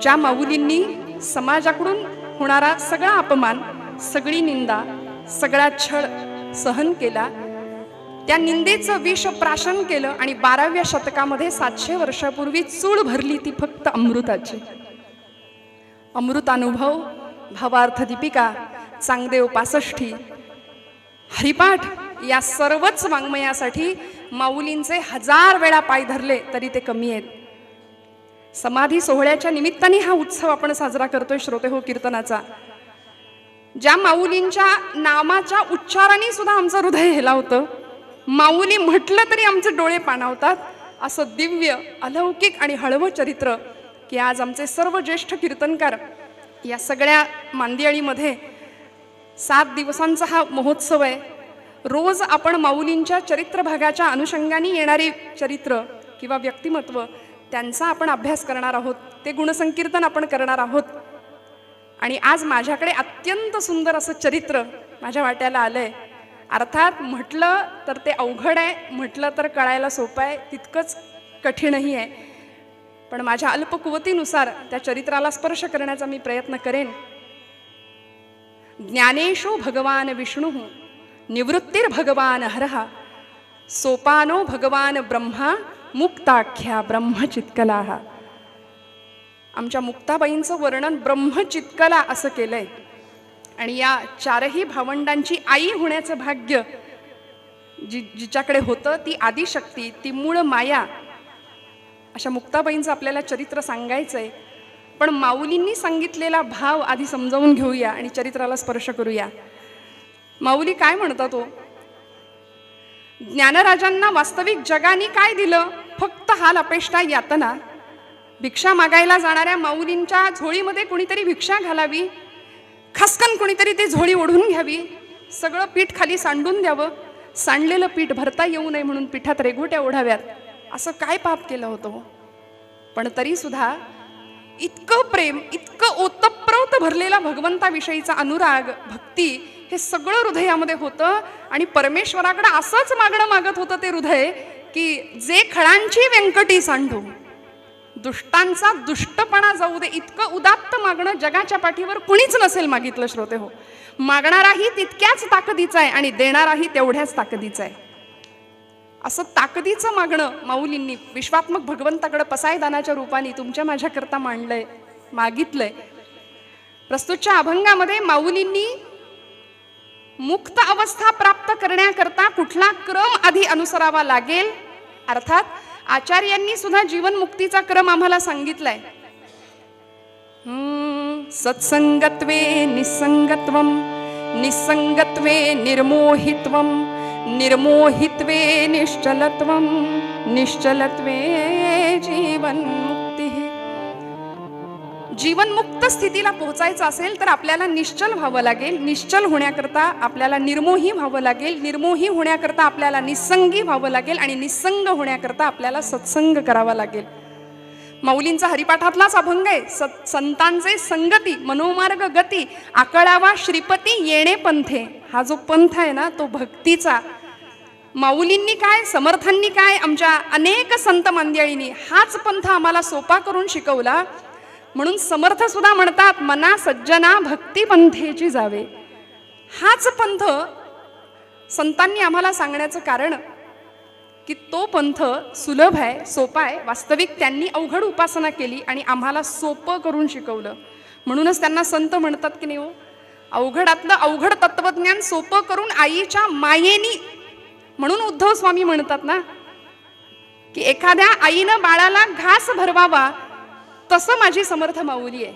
ज्या माऊलींनी समाजाकडून होणारा सगळा अपमान, सगळी निंदा, सगळा छळ सहन केला, त्या निंदेचं विष प्राशन केलं आणि 12व्या शतकामध्ये 700 वर्षापूर्वी चूळ भरली ती फक्त अमृताची. अमृतानुभव, भावार्थ दीपिका, चांगदेव 65, हरिपाठ या सर्वच वाङ्मयासाठी माऊलींचे 1000 वेळा पाय धरले तरी ते कमी आहेत. समाधी सोहळ्याच्या निमित्ताने हा उत्सव आपण साजरा करतोय श्रोते हो कीर्तनाचा. ज्या माऊलींच्या नामाच्या उच्चाराने सुद्धा आमचं हृदय हेलावतं, माऊली म्हटलं तरी आमचे डोळे पाणावतात, असं दिव्य, अलौकिक आणि हळवं चरित्र की आज आमचे सर्व ज्येष्ठ कीर्तनकार या सगळ्या मांदियाळीमध्ये 7 दिवसांचा हा महोत्सव आहे. रोज आपण माऊलींच्या चरित्र भागाच्या अनुषंगाने येणारी चरित्र किंवा व्यक्तिमत्व त्यांचा आपण अभ्यास करणार आहोत, ते गुणसंकीर्तन आपण करणार आहोत. आणि आज माझ्याकडे अत्यंत सुंदर असं चरित्र माझ्या वाट्याला आलंय. अर्थात म्हटलं तर ते अवघड आहे, म्हटलं तर कळायला सोपं आहे, तितकंच कठीणही आहे. पण माझ्या अल्पकुवतीनुसार त्या चरित्राला स्पर्श करण्याचा मी प्रयत्न करेन. ज्ञानेषु भगवान विष्णु निवृत्तीर भगवान हरः सोपानो भगवान ब्रह्मा मुक्ताख्या ब्रह्मचित्कलाः. आमच्या मुक्ताबाईंचं वर्णन ब्रह्मचित्कला असं केलंय. आणि या 4ही भावंडांची आई होण्याचं भाग्य जिच्याकडे होतं ती आदिशक्ती, ती मूळ माया, अशा मुक्ताबाईंचं आपल्याला चरित्र सांगायचंय. पण माऊलींनी सांगितलेला भाव आधी समजावून घेऊया आणि चरित्राला स्पर्श करूया. माऊली काय म्हणतात? ज्ञानराजांना वास्तविक जगाने काय दिलं? फक्त हाल अपेष्टा यातना. भिक्षा मागायला जाणाऱ्या माऊलींच्या झोळीमध्ये कुणीतरी भिक्षा घालावी, खासकन कुणीतरी ती झोळी ओढून घ्यावी, सगळं पीठ खाली सांडून द्यावं, सांडलेलं पीठ भरता येऊ नये म्हणून पिठात रेघोट्या ओढाव्यात, असं काय पाप केलं होतं? पण तरी सुद्धा इतकं प्रेम, इतकं ओतप्रोत भरलेला भगवंताविषयीचा अनुराग, भक्ती हे सगळं हृदयामध्ये होतं. आणि परमेश्वराकडे असंच मागणं मागत होतं ते हृदय की जे खळांची व्यंकटी सांडू, दुष्टांचा दुष्टपणा जाऊ दे, इतकं उदात्त मागणं जगाच्या पाठीवर कुणीच नसेल मागितलं श्रोते हो. मागणाराही तितक्याच ताकदीचा आहे आणि देणाराही तेवढ्याच ताकदीचा आहे. असं ताकदीचं मागणं माऊलींनी विश्वात्मक भगवंताकडे पसायदानाच्या रूपाने तुमच्या माझ्याकरता मांडलंय, मागितलंय. प्रस्तुतच्या अभंगामध्ये माऊलींनी मुक्त अवस्था प्राप्त करण्याकरता कुठला क्रम आधी अनुसरावा लागेल, अर्थात आचार्यांनी सुद्धा जीवनमुक्तीचा क्रम आम्हाला सांगितलाय. सत्संगत्वे निसंगत्वम, निसंगत्वे निर्मोहित्वम, निर्मोहित्वे निश्चलत्वम, निश्चलत्वे जीवन्मुक्ती. जीवनमुक्त स्थितीला पोहोचायचं असेल तर आपल्याला निश्चल व्हावं लागेल, निश्चल होण्याकरता आपल्याला निर्मोही व्हावं लागेल, निर्मोही होण्याकरता आपल्याला निसंगी व्हावं लागेल आणि निसंग होण्याकरता आपल्याला सत्संग करावा लागेल. माऊलींचा हरिपाठातलाच अभंग आहे, संतांचे संगती मनोमार्ग गती आकळावा श्रीपती येणे पंथे. हा जो पंथ आहे ना तो भक्तीचा. माऊलींनी काय, समर्थांनी काय, आमच्या अनेक संत मांदियाळींनी हाच पंथ आम्हाला सोपा करून शिकवला. म्हणून समर्थ सुद्धा म्हणतात मना सज्जना भक्ती पंथेची जावे. हाच पंथ संतांनी आम्हाला सांगण्याचं कारण की तो पंथ सुलभ आहे, सोपा आहे. वास्तविक त्यांनी अवघड उपासना केली आणि आम्हाला सोपं करून शिकवलं. म्हणूनच त्यांना संत म्हणतात की नाही हो, अवघडातलं अवघड तत्वज्ञान सोपं करून आईच्या मायेनी. म्हणून उद्धव स्वामी म्हणतात ना की एखाद्या आईनं बाळाला घास भरवावा तसं माझी समर्थ माऊली आहे.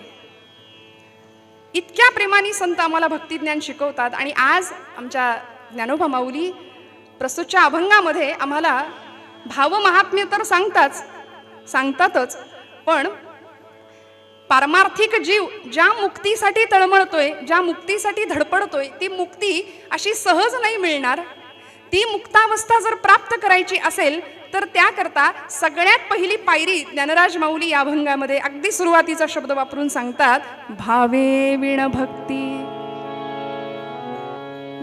इतक्या प्रेमाने संत आम्हाला भक्तिज्ञान शिकवतात. आणि आज आमच्या ज्ञानोबा माऊली प्रस्तुतच्या अभंगामध्ये आम्हाला भावमहात्म्य तर सांगतातच, पण पारमार्थिक जीव ज्या मुक्तीसाठी तळमळतोय, ज्या मुक्तीसाठी धडपडतोय, ती मुक्ती अशी सहज नाही मिळणार. ती मुक्तावस्था जर प्राप्त करायची असेल तर त्याकरता सगळ्यात पहिली पायरी ज्ञानराज माऊली या अभंगामध्ये अगदी सुरुवातीचा शब्द वापरून सांगतात, भावे विण भक्ती.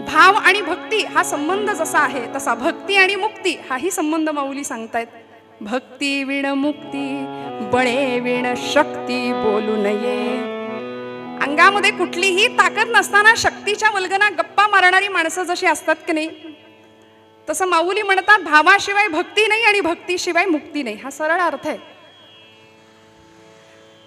भाव आणि भक्ती हा संबंध जसा आहे तसा भक्ती आणि मुक्ती हाही संबंध माऊली सांगतायत. भक्ती विण मुक्ती बळे विण शक्ती बोलू नये. अंगामध्ये कुठलीही ताकद नसताना शक्तीच्या वल्गना गप्पा मारणारी माणसं जशी असतात की नाही, तसं माऊली म्हणतात भावाशिवाय भक्ती नाही आणि भक्तीशिवाय मुक्ती नाही. हा सरळ अर्थ आहे.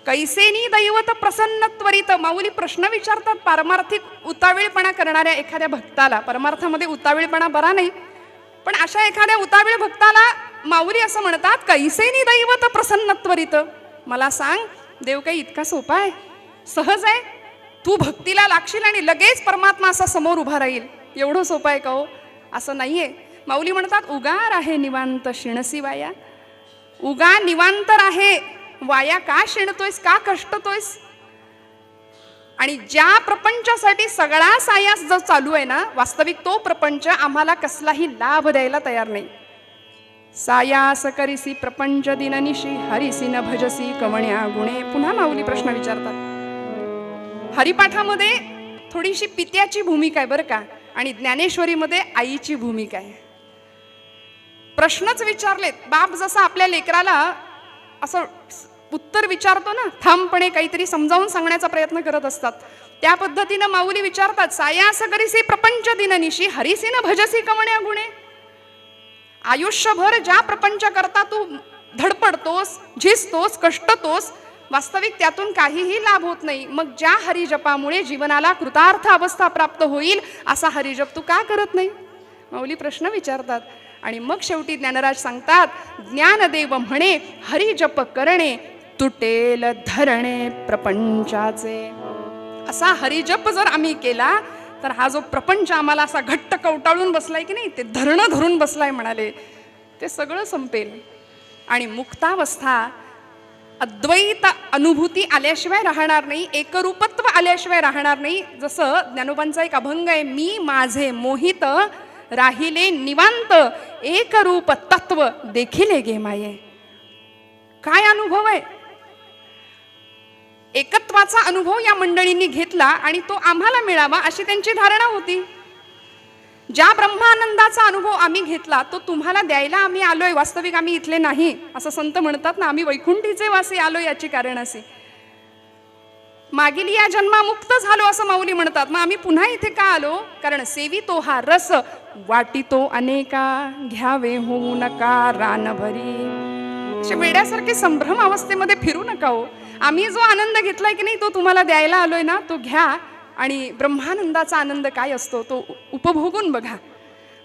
कैसेनी दैवत प्रसन्न त्वरित. माऊली प्रश्न विचारतात पारमार्थिक उतावीळपणा करणाऱ्या एखाद्या भक्ताला. परमार्थामध्ये उतावीळपणा बरा नाही, पण अशा एखाद्या उतावीळ भक्ताला माऊली असं म्हणतात, कैसेनी दैवत प्रसन्न त्वरित. मला सांग, देव काही इतका सोपा आहे? सहज आहे? तू भक्तीला लागशील आणि लगेच परमात्मा असा समोर उभा राहील, एवढं सोपं आहे का हो? असं नाहीये. माऊली म्हणतात, उगार आहे निवांत शिणसी वाया. उगा निवांत आहे, वाया का शिणतोयस, का कष्टतोयस? आणि ज्या प्रपंचासाठी सगळा सायास जो चालू आहे ना, वास्तविक तो प्रपंच आम्हाला कसलाही लाभ द्यायला तयार नाही. सायास करिसी प्रपंच दिननिशी हरिसी न भजसी कवण्या गुणे. पुन्हा माऊली प्रश्न विचारतात. हरिपाठामध्ये थोडीशी पित्याची भूमिका आहे बरं का, आणि ज्ञानेश्वरीमध्ये आईची भूमिका आहे. प्रश्नच विचारलेत. बाप जसा आपल्या लेकराला असं उत्तर विचारतो ना, ठामपणे काहीतरी समजावून सांगण्याचा प्रयत्न करत असतात, त्या पद्धतीनं माऊली विचारतात, सायास करिसी प्रपंच दिननिशी हरिसी न भजसी कवण्या गुणे. आयुष्यभर ज्या प्रपंच करता तू धडपडतोस, झिजतोस, कष्टतोस, वास्तविक त्यातून काहीही लाभ होत नाही. मग ज्या हरिजपामुळे जीवनाला कृतार्थ अवस्था प्राप्त होईल असा हरिजप तू का करत नाही? माऊली प्रश्न विचारतात. आणि मग शेवटी ज्ञानराज सांगतात, ज्ञानदेव म्हणे हरिजप करणे तुटेल धरणे प्रपंचाचे. असा हरिजप जर आम्ही केला तर हा जो प्रपंच आम्हाला असा घट्ट कवटाळून बसलाय की नाही, ते धरणं धरून बसलाय म्हणाले, ते सगळं संपेल. आणि मुक्तावस्था अद्वैत अनुभूती आल्याशिवाय राहणार नाही, एकरूपत्व आल्याशिवाय राहणार नाही. जसं ज्ञानोबांचा एक अभंग आहे, मी माझे मोहित राहिले निवांत एकरूप तत्व देखिले गे माये. काय अनुभव आहे? एकत्वाचा अनुभव या मंडळींनी घेतला आणि तो आम्हाला मिळावा अशी त्यांची धारणा होती. ज्या ब्रह्मानंदाचा अनुभव आम्ही घेतला तो तुम्हाला द्यायला आम्ही आलोय, वास्तविक आम्ही इथले नाही. असं संत म्हणतात ना, आम्ही वैकुंठीचे वासी आलो याची कारण असे. मागील या जन्मामुक्त झालो असं माऊली म्हणतात. मग आम्ही पुन्हा इथे का आलो? कारण सेवितो हा रस वाटितो अनेका, घ्यावे होऊ नका रानभरी. अशा वेड्यासारखे संभ्रम अवस्थेमध्ये फिरू नका हो. आम्ही जो आनंद घेतलाय की नाही तो तुम्हाला द्यायला आलोय ना, तो घ्या आणि ब्रह्मानंदाचा आनंद काय असतो तो उपभोगून बघा.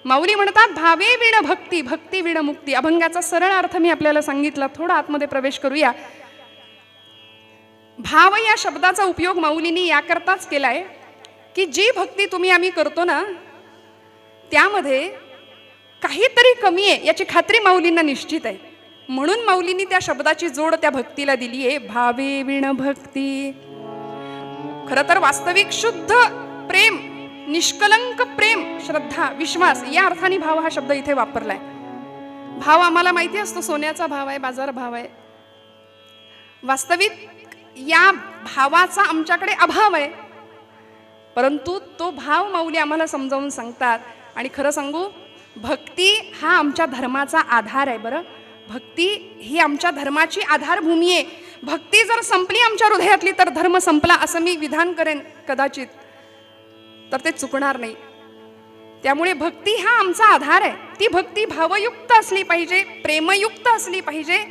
माऊली म्हणतात, भावे विण भक्ती, भक्ती विण मुक्ती. अभंगाचा सरळ अर्थ मी आपल्याला सांगितला. थोडा आतमध्ये प्रवेश करूया. भाव या शब्दाचा उपयोग माऊलींनी याकरताच केलाय की जी भक्ती तुम्ही आम्ही करतो ना, त्यामध्ये काहीतरी कमी आहे याची खात्री माऊलींना निश्चित आहे. म्हणून माऊलींनी त्या शब्दाची जोड त्या भक्तीला दिली आहे, भावे विण भक्ती. खरं तर वास्तविक शुद्ध प्रेम, निष्कलंक प्रेम, श्रद्धा, विश्वास या अर्थाने भाव हा शब्द इथे वापरलाय. भाव आम्हाला माहिती असतो, सोन्याचा भाव आहे, बाजार भाव आहे. वास्तविक या भावाचा आमच्याकडे अभाव आहे, परंतु तो भाव माऊली आम्हाला समजावून सांगतात. आणि खरं सांगू, भक्ती हा आमच्या धर्माचा आधार आहे. बरं, भक्ती ही आमच्या धर्माची आधारभूमी आहे. भक्ती जर संपली आमच्या हृदयातली तर धर्म संपला असं मी विधान करेन कदाचित, तर ते चुकणार नाही. त्यामुळे भक्ती हा आमचा आधार आहे. ती भक्ती भावयुक्त असली पाहिजे, प्रेमयुक्त असली पाहिजे.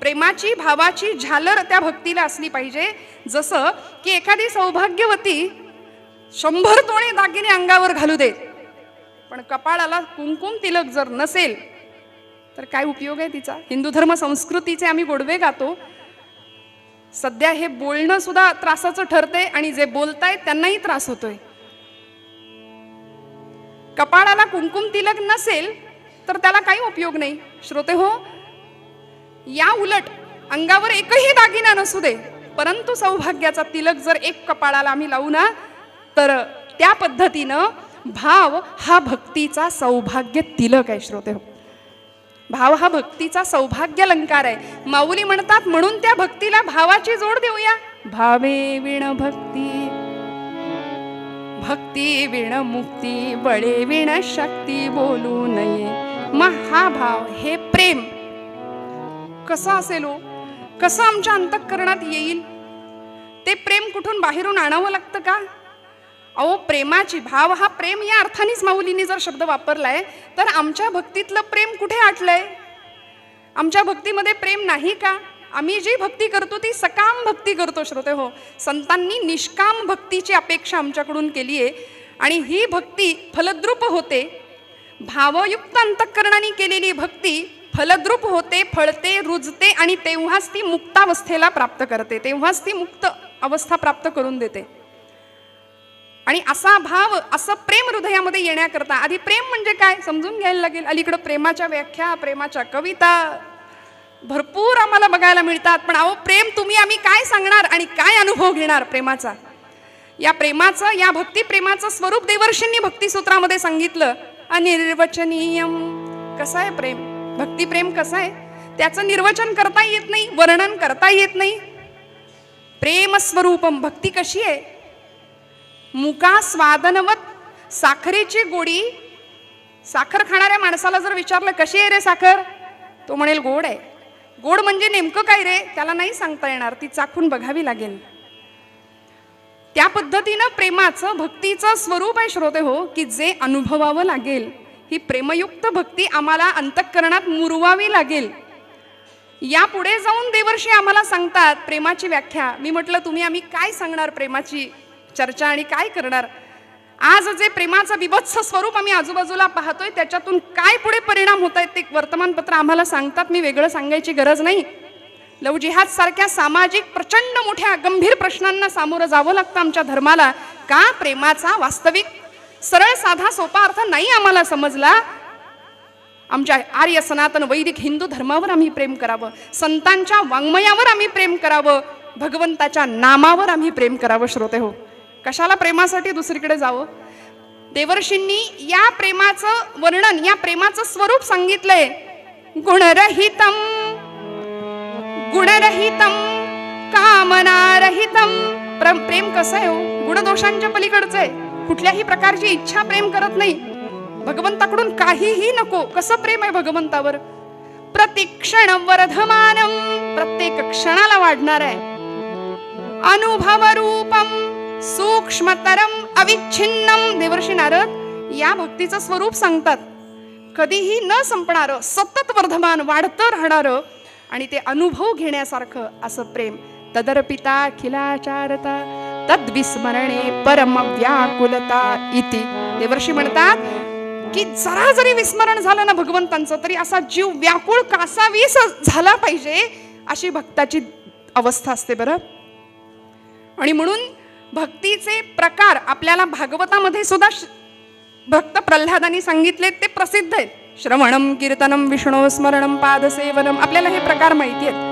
प्रेमाची, भावाची झालर त्या भक्तीला असली पाहिजे. जसं की एखादी सौभाग्यवती 100 तोळे दागिने अंगावर घालू दे, पण कपाळाला कुंकुम तिलक जर नसेल तर काय उपयोग आहे तिचा? हिंदू धर्म संस्कृतीचे आम्ही गोडवे गातो. सध्या हे बोलणं सुद्धा त्रासाचं ठरते आणि जे बोलतायत त्यांनाही त्रास होतोय. कपाळाला कुंकुम तिलक नसेल तर त्याला काही उपयोग नाही. श्रोते हो, या उलट अंगावर एकही दागिना नसू दे, परंतु सौभाग्याचा तिलक जर एक कपाळाला आम्ही लावू ना, तर त्या पद्धतीनं भाव हा भक्तीचा सौभाग्य तिलक आहे. श्रोते हो, भाव हा भक्तीचा सौभाग्य अलंकार आहे. माऊली म्हणतात, म्हणून त्या भक्तीला भावाची जोड देऊया. भावे विण भक्ती, भक्ती विण मुक्ती, बळे विण शक्ती बोलू नये. मग हा भाव, हे प्रेम कसं असेल हो? कसं आमच्या अंतःकरणात येईल? ते प्रेम कुठून बाहेरून आणावं लागतं का? अहो, प्रेमाची भाव हा प्रेम या अर्थानेच माऊलींनी जर शब्द वापरलाय, तर आमच्या भक्तीतलं प्रेम कुठे आटलंय? आमच्या भक्तीमध्ये प्रेम नाही का? आम्ही जी भक्ती करतो ती सकाम भक्ती करतो श्रोते हो. संतांनी निष्काम भक्तीची अपेक्षा आमच्याकडून केली आहे आणि ही भक्ती फलद्रूप होते. भावयुक्त अंतःकरणाने केलेली भक्ती फलद्रूप होते, फळते, रुजते आणि तेव्हाच ती मुक्तावस्थेला प्राप्त करते, तेव्हाच ती मुक्त अवस्था प्राप्त करून देते. आणि असा भाव, असं प्रेम हृदयामध्ये येण्याकरता आधी प्रेम म्हणजे काय समजून घ्यायला लागेल. अलीकडं प्रेमाच्या व्याख्या, प्रेमाच्या कविता भरपूर आम्हाला बघायला मिळतात. पण अहो, प्रेम तुम्ही आम्ही काय सांगणार आणि काय अनुभव घेणार प्रेमाचा? या प्रेमाचं, या भक्ती प्रेमाचं स्वरूप देवर्षींनी भक्तिसूत्रामध्ये सांगितलं. अनिर्वचनीयम. कसं आहे प्रेम? भक्ती प्रेम कसं आहे? त्याचं निर्वचन करता येत नाही, वर्णन करता येत नाही. प्रेम स्वरूपम. भक्ती कशी आहे? मुका स्वादनवत. साखरेची गोडी. साखर खाणाऱ्या माणसाला जर विचारलं कशी आहे रे साखर, तो म्हणेल गोड आहे. गोड म्हणजे नेमकं काय रे, त्याला नाही सांगता येणार, ती चाखून बघावी लागेल. त्या पद्धतीनं प्रेमाचं, भक्तीचं स्वरूप आहे श्रोते हो, की जे अनुभवावं लागेल. ही प्रेमयुक्त भक्ती आम्हाला अंतःकरणात मुरवावी लागेल. यापुढे जाऊन देवर्षी आम्हाला सांगतात प्रेमाची व्याख्या. मी म्हटलं तुम्ही आम्ही काय सांगणार प्रेमाची चर्चा आणि काय करणार? आज जे प्रेमाचं विभत्स स्वरूप आम्ही आजूबाजूला पाहतोय, त्याच्यातून काय पुढे परिणाम होत आहेत ते वर्तमानपत्र आम्हाला सांगतात. मी वेगळं सांगायची गरज नाही. लव जिहाद सारख्या सामाजिक प्रचंड मोठ्या गंभीर प्रश्नांना सामोरं जावं लागतं आमच्या धर्माला. का? प्रेमाचा वास्तविक सरळ साधा सोपा अर्थ नाही आम्हाला समजला. आमच्या आर्य सनातन वैदिक हिंदू धर्मावर आम्ही प्रेम करावं, संतांच्या वाङ्मयावर आम्ही प्रेम करावं, भगवंताच्या नामावर आम्ही प्रेम करावं श्रोते हो. कशाला प्रेमासाठी दुसरीकडे जावं? देवर्षींनी या प्रेमाचं वर्णन, या प्रेमाचं स्वरूप सांगितलंय. गुणरहितम, गुणरहितम, कामनारहितम. प्रेम कसं आहे हो? गुणदोषांच्या पलीकडचं आहे. कुठल्याही प्रकारची इच्छा प्रेम करत नाही. भगवंताकडून काहीही नको. कसं प्रेम आहे भगवंतावर? प्रतिक्षण वर्धमानम. प्रत्येक क्षणाला वाढणार आहे. अनुभव रूपम सूक्ष्मतरम अविच्छिन्नम. देवर्षी नारद या भक्तीचं स्वरूप सांगतात. कधीही न संपणारं, सतत वर्धमान, वाढतं राहणारं आणि ते अनुभव घेण्यासारखं असं प्रेम. तदर्पिता खिलाचारता तद्विस्मरणे परम व्याकुलता इति. देवर्षी म्हणतात की जरा जरी विस्मरण झालं ना भगवंतांचं, तरी असा जीव व्याकुळ कासावीस झाला पाहिजे, अशी भक्ताची अवस्था असते बरं. आणि म्हणून भक्तीचे प्रकार आपल्याला भागवतामध्ये सुद्धा भक्त प्रल्हादांनी सांगितले, ते प्रसिद्ध आहेत. श्रवणम, कीर्तनम, विष्णू स्मरणम, पादसेवनम. आपल्याला हे प्रकार माहिती आहेत.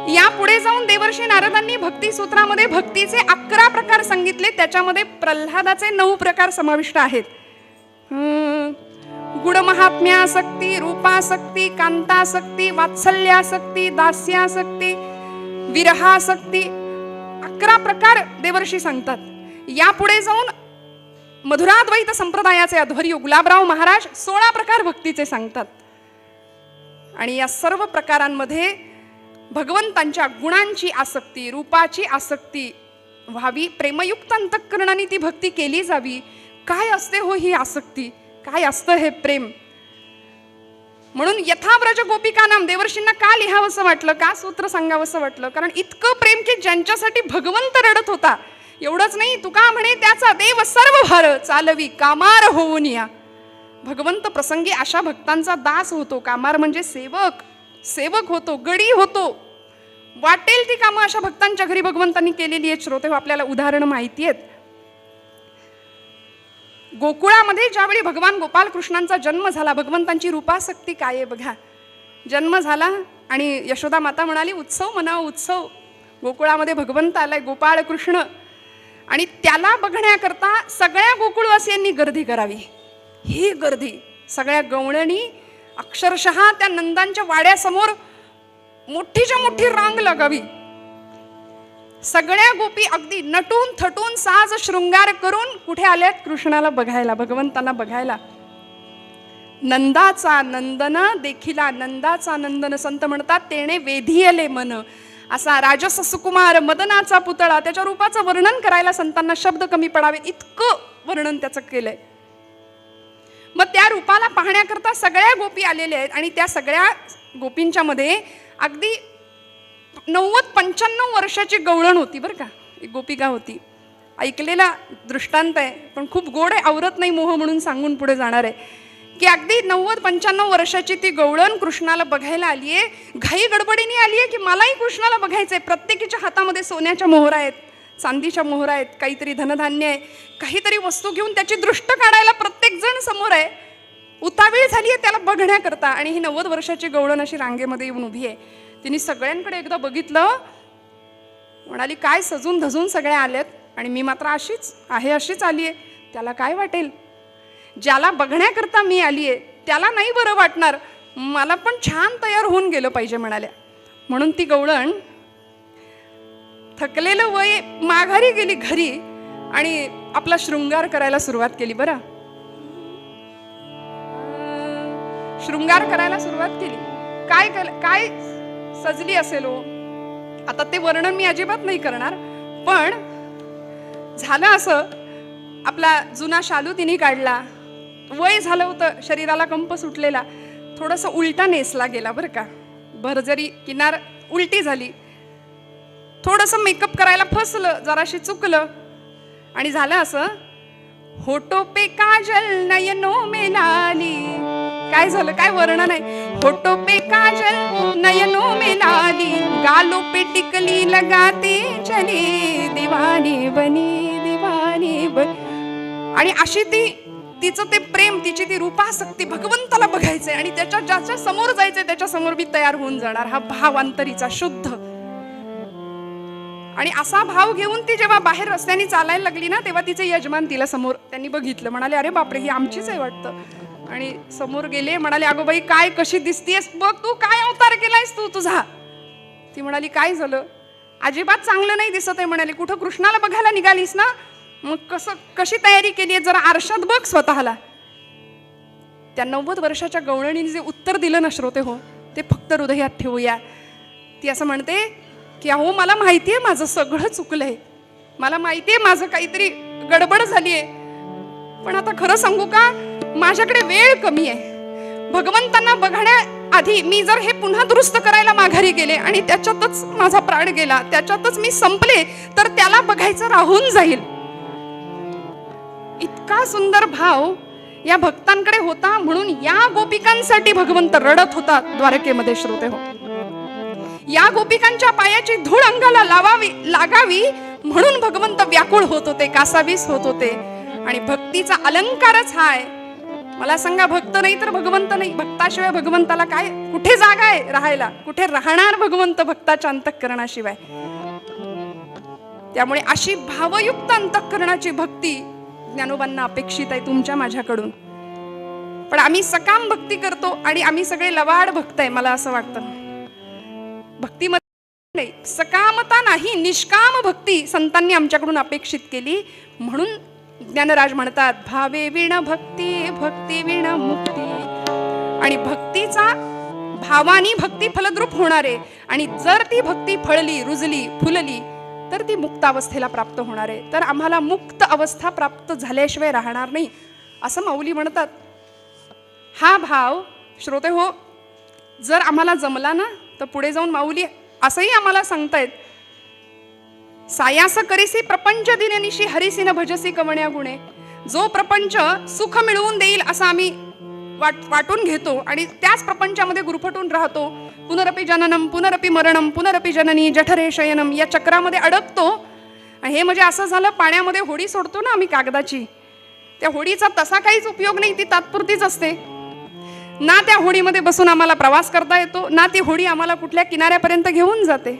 या पुढे जाऊन देवर्षी नारदांनी भक्ती सूत्रामध्ये भक्तीचे 11 प्रकार सांगितले. त्याच्यामध्ये प्रल्हादाचे 9 प्रकार समाविष्ट आहेत. गुणमहात्म्यासक्ती, रूपासक्ती, कांतासक्ती, वात्सल्यासक्ती, दास्यासक्ती, विरहासक्ती. 11 प्रकार देवर्षी सांगतात. यापुढे जाऊन मधुराद्वैत संप्रदायाचे अध्वर्यू गुलाबराव महाराज 16 प्रकार भक्तीचे सांगतात. आणि या सर्व प्रकारांमध्ये भगवंतांच्या गुणांची आसक्ती, रूपाची आसक्ती व्हावी, प्रेमयुक्त अंतःकरणाने ती भक्ती केली जावी. काय असते हो ही आसक्ती? काय असतं हे प्रेम? म्हणून यथाव्रज गोपिका नाम देवर्षींना का लिहावंसं वाटलं, का सूत्र सांगावंसं वाटलं? कारण इतकं प्रेम की ज्यांच्यासाठी भगवंत रडत होता. एवढंच नाही, तुका म्हणे त्याचा देव सर्व भार चालवी कामार होऊन या. भगवंत प्रसंगी अशा भक्तांचा दास होतो. कामार म्हणजे सेवक, सेवक होतो, गडी होतो. वाटेल ती कामं अशा भक्तांच्या घरी भगवंतांनी केलेली आहेत. श्रोते हो, आपल्याला उदाहरण माहिती आहेत. गोकुळामध्ये ज्यावेळी भगवान गोपाल कृष्णांचा जन्म झाला, भगवंतांची रूपासक्ती काय आहे बघा. जन्म झाला आणि यशोदा माता म्हणाली उत्सव म्हणावं, उत्सव. गोकुळामध्ये भगवंत आलाय, गोपाळ कृष्ण, आणि त्याला बघण्याकरता सगळ्या गोकुळवासियांनी गर्दी करावी. ही गर्दी सगळ्या गवळणी अक्षरशः त्या नंदांच्या वाड्यासमोर मोठीच्या मोठी रांग लागावी. सगळ्या गोपी अगदी नटून थटून साज शृंगार करून कुठे आल्यात? कृष्णाला बघायला, भगवंतांना बघायला. नंदाचा नंदन देखिला नंदाचा नंदन. संत म्हणतात तेणे वेधियले मन. असा राजस सुकुमार मदनाचा पुतळा, त्याच्या रूपाचं वर्णन करायला संतांना शब्द कमी पडावे इतकं वर्णन त्याचं केलंय. मग त्या रूपाला पाहण्याकरता सगळ्या गोपी आलेल्या आहेत आणि त्या सगळ्या गोपींच्या मध्ये अगदी 90-95 वर्षाची गवळण होती बरं का. एक गोपिका होती. ऐकलेला दृष्टांत आहे पण खूप गोड आहे, आवरत नाही मोह म्हणून सांगून पुढे जाणार आहे की अगदी 90-95 वर्षाची ती गवळण कृष्णाला बघायला आली आहे. घाई गडबडीने आली आहे की मलाही कृष्णाला बघायचं आहे. प्रत्येकीच्या हातामध्ये सोन्याच्या मोहरा आहेत, चांदीच्या मोहरा आहेत, काहीतरी धनधान्य आहे, काहीतरी वस्तू घेऊन त्याची दृष्ट काढायला प्रत्येक जण समोर आहे. उतावीळ झाली आहे त्याला बघण्याकरता. आणि ही 90 वर्षाची गवळण अशी रांगेमध्ये येऊन उभी आहे. तिने सगळ्यांकडे एकदा बघितलं, म्हणाली काय सजून धजून सगळ्या आल्यात आणि मी मात्र अशीच आहे, अशीच आली आहे. त्याला काय वाटेल? ज्याला बघण्याकरता मी आली आहे त्याला नाही बरं वाटणार, मला पण छान तयार होऊन गेलं पाहिजे म्हणाल्या. म्हणून ती गवळण थकलेलं वय माघारी गेली घरी आणि आपला शृंगार करायला सुरुवात केली. बरं, शृंगार करायला सुरुवात केली. काय सजली असेल हो, आता ते वर्णन मी अजिबात नाही करणार. पण झालं असं, आपला जुना शालू तिने काढला, वय झालं होतं, शरीराला कंप सुटलेला, थोडंसं उलटा नेसला गेला बरं का. भरजरी किनार उलटी झाली, थोडंसं मेकअप करायला फसलं, जराशी चुकलं आणि झालं असं, होठो पे काजल नयनो में लाली. काय झालं, काय वर्णन आहे? होठो पे काजल नयनो में लाली, गालों पे टिकली लगाते चले, दीवानी बनी दीवानी बनी. आणि अशी तिचं ते प्रेम, तिची ती रूपासक्ती, भगवंताला बघायचंय आणि ज्याच्या समोर जायचंय त्याच्या समोर मी तयार होऊन जाणार, हा भाव अंतरीचा शुद्ध. आणि असा भाव घेऊन ती जेव्हा बाहेर रस्त्याने चालायला लागली ना, तेव्हा तिचे यजमान तिला समोर त्यांनी बघितलं, म्हणाले अरे बापरे ही आमचीच आहे वाटतं. आणि समोर गेले, म्हणाले अगो बाई काय कशी दिसतीयस, बघ तू काय अवतार केलायस तू तुझा. ती म्हणाली काय झालं, अजिबात चांगलं नाही दिसत आहे. म्हणाले कुठं कृष्णाला बघायला निघालीस ना, मग कशी तयारी केली आहे, जरा आरशात बघ स्वतःला. त्या 90 वर्षाच्या गवळणीने जे उत्तर दिलं ना श्रोते हो, ते फक्त हृदयात ठेवूया. ती असं म्हणते की अहो मला माहितीये माझं सगळं चुकलंय, मला माहितीये माझं काहीतरी गडबड झालीये, पण आता खरं सांगू का, माझ्याकडे वेळ कमी आहे. भगवंतांना बघण्याआधी मी जर हे पुन्हा दुरुस्त करायला माघारी गेले आणि त्याच्यातच माझा प्राण गेला, त्याच्यातच मी संपले, तर त्याला बघायचं राहून जाईल. इतका सुंदर भाव या भक्तांकडे होता. म्हणून या गोपिकांसाठी भगवंत रडत होता द्वारकेमध्ये श्रोते हो. या गोपिकांच्या पायाची धूळ अंगाला लागावी म्हणून भगवंत व्याकुळ होत होते, कासावीस होत होते. आणि भक्तीचा अलंकारच हा आहे. मला सांगा, भक्त नाही तर भगवंत नाही. भक्ताशिवाय भगवंताला काय, कुठे जागा आहे राहायला, कुठे राहणार भगवंत भक्ताच्या अंतःकरणाशिवाय. त्यामुळे अशी भावयुक्त अंतःकरणाची भक्ती ज्ञानोबांना अपेक्षित आहे तुमच्या माझ्याकडून. पण आम्ही सकाम भक्ती करतो आणि आम्ही सगळे लवाड भक्त आहे. मला असं वाटतं भक्तीमध्ये नाही, सकामता नाही, निष्काम भक्ती संतांनी आमच्याकडून अपेक्षित केली. म्हणून ज्ञानराज म्हणतात भावे विण भक्ती, भक्ती विण मुक्ती. आणि भक्तीचा भावानी भक्ती फलद्रूप होणार आहे. आणि जर ती भक्ती फळली, रुजली, फुलली तर ती मुक्त अवस्थेला प्राप्त होणार आहे. तर आम्हाला मुक्त अवस्था प्राप्त झाल्याशिवाय राहणार नाही असं माऊली म्हणतात. हा भाव श्रोते हो जर आम्हाला जमला ना, तर पुढे जाऊन माऊली असंही आम्हाला सांगतायत, सायास करीसी प्रपंच दिननिशी हरिसी न भजसी कवण्या गुणे. जो प्रपंच सुख मिळवून देईल असा आम्ही वाटून घेतो आणि त्याच प्रपंचामध्ये गुरफटून राहतो. पुनरपि जननम पुनरपि मरणम पुनरपि जननी जठरे शयनम या चक्रामध्ये अडकतो. हे म्हणजे असं झालं, पाण्यामध्ये होडी सोडतो ना आम्ही कागदाची, त्या होडीचा तसा काहीच उपयोग नाही, ती तात्पुरतीच असते. ना त्या होडीमध्ये बसून आम्हाला प्रवास करता येतो, ना ती होडी आम्हाला कुठल्या किनाऱ्यापर्यंत घेऊन जाते.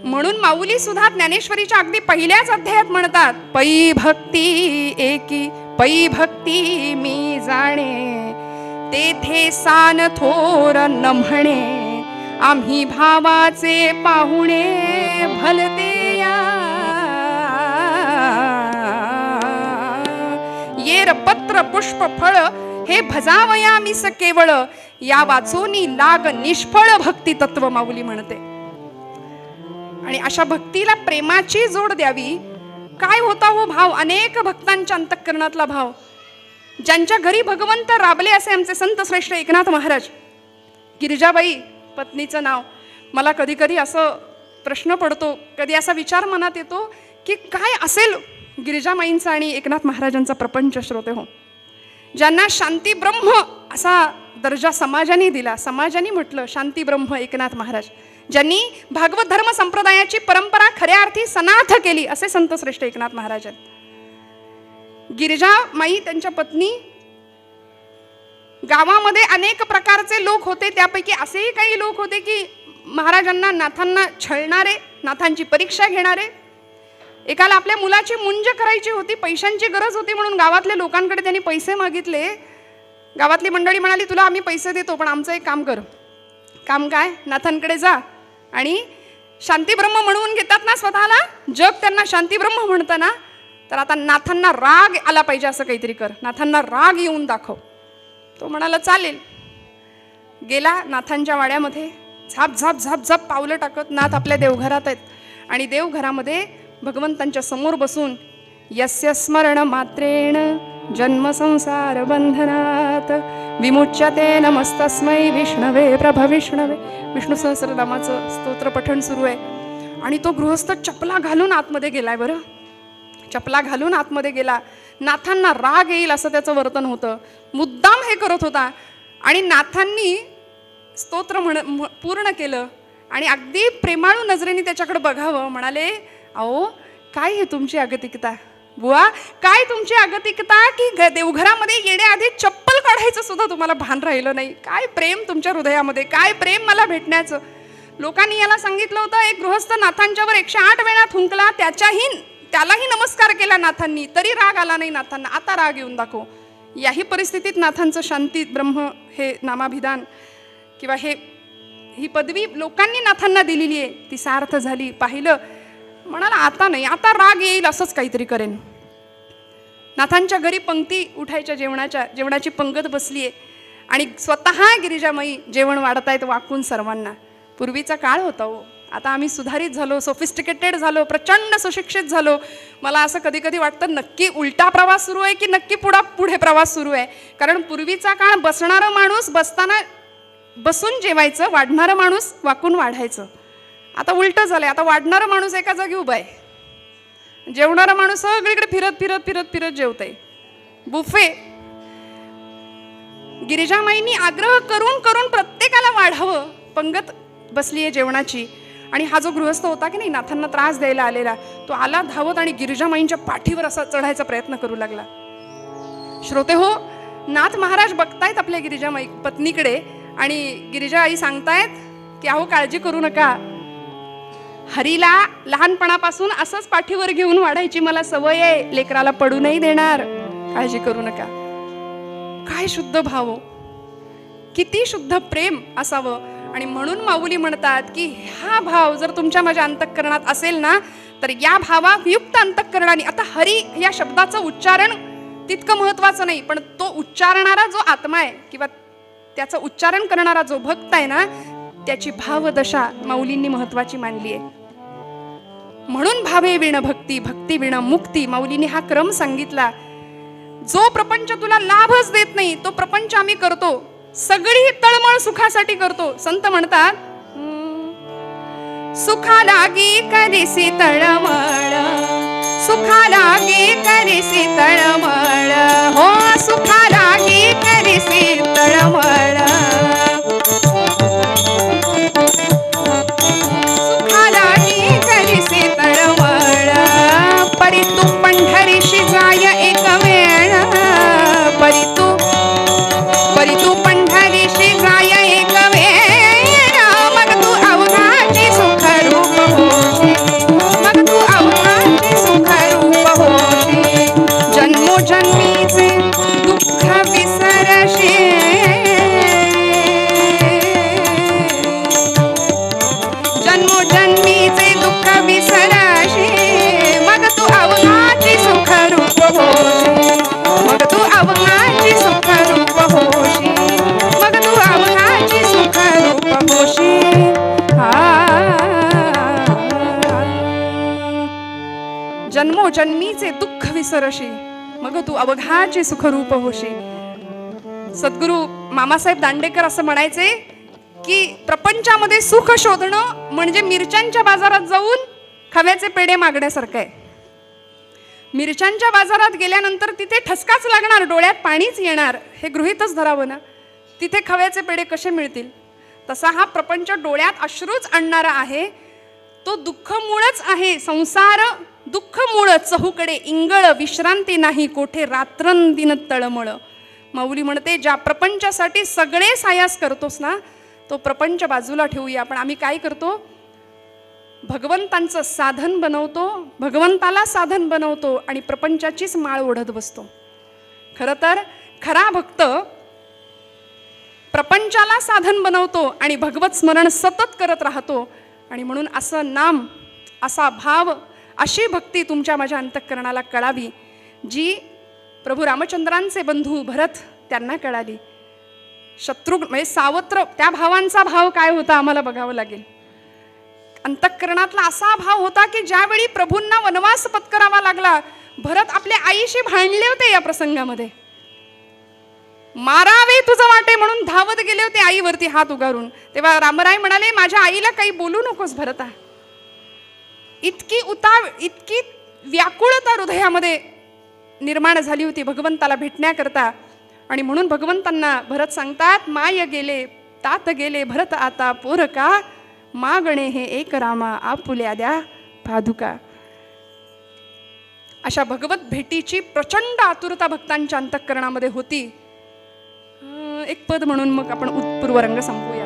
म्हणून माऊली सुद्धा ज्ञानेश्वरीच्या अगदी पहिल्याच अध्यायात म्हणतात, पै भक्ती एकी पै भक्ती मी जाणे, तेथे सान थोर न म्हणे, आम्ही भावाचे पाहुणे भलते या. ये वेर पत्र पुष्प फळ हे भजावयामीस केवळ या वाचोनी लाग निष्फळ भक्ती तत्व माऊली म्हणते. आणि अशा भक्तीला प्रेमाची जोड द्यावी. काय होता हो भाव, अनेक भक्तांच्या अंतःकरणातला भाव. ज्यांच्या घरी भगवंत राबले असे आमचे संत श्रेष्ठ एकनाथ महाराज. गिरिजाबाई पत्नीचं नाव. मला कधी कधी असं प्रश्न पडतो, कधी असा विचार मनात येतो की काय असेल गिरिजामाईंचा आणि एकनाथ महाराजांचा प्रपंच. श्रोते हो, ज्यांना शांती ब्रह्म असा दर्जा समाजाने दिला. समाजाने म्हटलं शांती ब्रह्म एकनाथ महाराज, ज्यांनी भागवत धर्म संप्रदायाची परंपरा खऱ्या अर्थी सनाथ केली असे संत श्रेष्ठ एकनाथ महाराज आहेत. गिरिजामाई त्यांच्या पत्नी. गावामध्ये अनेक प्रकारचे लोक होते. त्यापैकी असेही काही लोक होते की महाराजांना नाथांना छळणारे, नाथांची परीक्षा घेणारे. एकाला आपल्या मुलाची मुंज करायची होती, पैशांची गरज होती म्हणून गावातल्या लोकांकडे त्यांनी पैसे मागितले. गावातली मंडळी म्हणाली तुला आम्ही पैसे देतो, पण आमचं एक काम कर. काम काय? नाथांकडे जा आणि शांतीब्रह्म म्हणून घेतात ना स्वतःला, जग त्यांना शांतीब्रह्म म्हणतं ना, तर आता नाथांना राग आला पाहिजे असं काहीतरी कर, नाथांना राग येऊन दाखव. तो म्हणाला चालेल. गेला नाथांच्या वाड्यामध्ये. झाप झाप झाप झाप पावलं टाकत नाथ आपल्या देवघरात आहेत. आणि देवघरामध्ये भगवंतांच्या समोर बसून यस्य स्मरण मात्रेण जन्म संसार बंधनात विमुच्यते नमस्तस्मै विष्णवे प्रभ विष्णवे. विष्णू सहस्रनामाचं स्तोत्र पठण सुरू आहे. आणि तो गृहस्थ चपला घालून आतमध्ये गेलाय. बरं, चपला घालून आतमध्ये गेला. नाथांना राग येईल असं त्याचं वर्तन होतं. मुद्दाम हे करत होता. आणि नाथांनी स्तोत्र पूर्ण केलं आणि अगदी प्रेमाळू नजरेने त्याच्याकडे बघावं. म्हणाले अहो काय हे तुमची अगतिकता बुवा, काय तुमची अगतिकता की देवघरामध्ये येण्याआधी चप्पल काढायचं सुद्धा तुम्हाला भान राहिलं नाही. काय प्रेम तुमच्या हृदयामध्ये, काय प्रेम मला भेटण्याचं. लोकांनी याला सांगितलं होतं. एक गृहस्थ नाथांच्यावर 108 वेळा थुंकला, त्यालाही नमस्कार केला नाथांनी, तरी राग आला नाही नाथांना. आता राग येऊन दाखव. याही परिस्थितीत नाथांचं शांती ब्रह्म हे नामाभिधान किंवा ही पदवी लोकांनी नाथांना दिलेली आहे, ती सार्थ झाली. पाहिलं, म्हणाला आता नाही, आता राग येईल असंच काहीतरी करेन. नाथांच्या घरी पंक्ती उठायच्या, जेवणाची पंगत बसली आहे आणि स्वतः गिरिजामाई जेवण वाढतायत वाकून सर्वांना. पूर्वीचा काळ होता हो. आता आम्ही सुधारित झालो, सोफिस्टिकेटेड झालो, प्रचंड सुशिक्षित झालो. मला असं कधी कधी वाटतं नक्की उलटा प्रवास सुरू आहे की नक्की पुढे प्रवास सुरू आहे. कारण पूर्वीचा काळ बसणारा माणूस बसताना बसून जेवायचं, वाढणारा माणूस वाकून वाढायचं. आता उलटं झालंय. आता वाढणारा माणूस एका जागी उभा आहे, जेवणारा माणूस सगळीकडे फिरत फिरत फिरत फिरत जेवतंय. बुफे. गिरिजामाईंनी आग्रह करून करून प्रत्येकाला वाढावं. पंगत बसली आहे जेवणाची. आणि हा जो गृहस्थ होता की नाही नाथांना त्रास द्यायला आलेला, तो आला धावत आणि गिरिजामाईंच्या पाठीवर असा चढायचा प्रयत्न करू लागला. श्रोते हो, नाथ महाराज बघतायत आपल्या गिरिजामाई पत्नीकडे आणि गिरिजा आई सांगतायत की अहो काळजी करू नका, हरीला लहानपणापासून असंच पाठीवर घेऊन वाढायची मला सवय आहे, लेकराला पडू नाही देणार, काळजी करू नका. काय शुद्ध भाव, किती शुद्ध प्रेम असावं. आणि म्हणून माऊली म्हणतात की हा भाव जर तुमच्या माझ्या अंतःकरणात असेल ना, तर या भावायुक्त अंतःकरणाने, आता हरी या शब्दाचं उच्चारण तितकं महत्वाचं नाही, पण तो उच्चारणारा जो आत्मा आहे किंवा त्याचं उच्चारण करणारा जो भक्त आहे ना, त्याची भावदशा माऊलींनी महत्वाची मानली आहे. म्हणून भावे विण भक्ती, भक्ती विण मुक्ती. माऊलींनी हा क्रम सांगितला. जो प्रपंच तुला लाभच देत नाही तो प्रपंच आम्ही करतो, सगळी तळमळ सुखासाठी करतो. संत म्हणतात सुखा लागी करीसी तळमळ, सुखा लागी करीसी तळमळ, हो सुखा लागी करीसी तळमळ, सुखा लागी करीसी तळमळ. परी तू पंढरीशी जाय एक वेळ, परी तू पंढरीशी जाय एक वेळ, मग तू अवघाची सुख रूप होशी, मग तू अवघाची सुख रूप होशी. जन्मोजन्मीचे दुःख विसरशी, जन्मोजन्मीचे दुःख विसरशी, मग तू अवघाचे सुखरूप होशी. सद्गुरु मामासाहेब दांडेकर असं म्हणायचे की प्रपंचामध्ये सुख शोधणं म्हणजे मिरच्यांच्या बाजारात जाऊन खव्याचे पेढे मागण्यासारखं आहे. मिरच्यांच्या बाजारात गेल्यानंतर तिथे ठसकाच लागणार, डोळ्यात पाणीच येणार, हे गृहीतच धरावं ना. तिथे खव्याचे पेढे कसे मिळतील? तसा हा प्रपंच डोळ्यात अश्रूच आणणारा आहे. तो दुःख मूळच आहे. संसार दुःख मूळ, चहूकडे इंगळ, विश्रांती नाही कोठे रात्रंदिन तळमळ. माऊली म्हणते, ज्या प्रपंचासाठी सगळे सायास करतोस ना, तो प्रपंच बाजूला ठेवूया. पण आम्ही काय करतो? भगवंतांचं साधन बनवतो, भगवंताला साधन बनवतो आणि प्रपंचाचीच माळ ओढत बसतो. खरं तर खरा भक्त प्रपंचाला साधन बनवतो आणि भगवत स्मरण सतत करत राहतो. आणि म्हणून असं नाम, असा भाव, अशी भक्ती तुमच्या माझ्या अंतःकरणाला कळावी, जी प्रभू रामचंद्रांचे बंधू भरत त्यांना कळाली. शत्रुघ्न म्हणजे सावत्र, त्या भावांचा भाव काय होता आम्हाला बघावं लागेल. अंतःकरणातला असा भाव होता की ज्यावेळी प्रभूंना वनवास पत्करावा लागला, भरत आपल्या आईशी भांडले होते. या प्रसंगामध्ये मारावे तुझं वाटे म्हणून धावत गेले होते आईवरती हात उगारून. तेव्हा रामराय म्हणाले, माझ्या आईला काही बोलू नकोस भरता. इतकी व्याकुळता हृदयामध्ये निर्माण झाली होती भगवंताला भेटण्याकरता. आणि म्हणून भगवंतांना भरत सांगतात, माय गेले तात गेले भरत आता पोरका, मागणे हे एक रामा आपुल्या द्या पादुका. अशा भगवत भेटीची प्रचंड आतुरता भक्तांच्या अंतःकरणामध्ये होती. एक पद म्हणून मग आपण पूर्वरंग संपूया.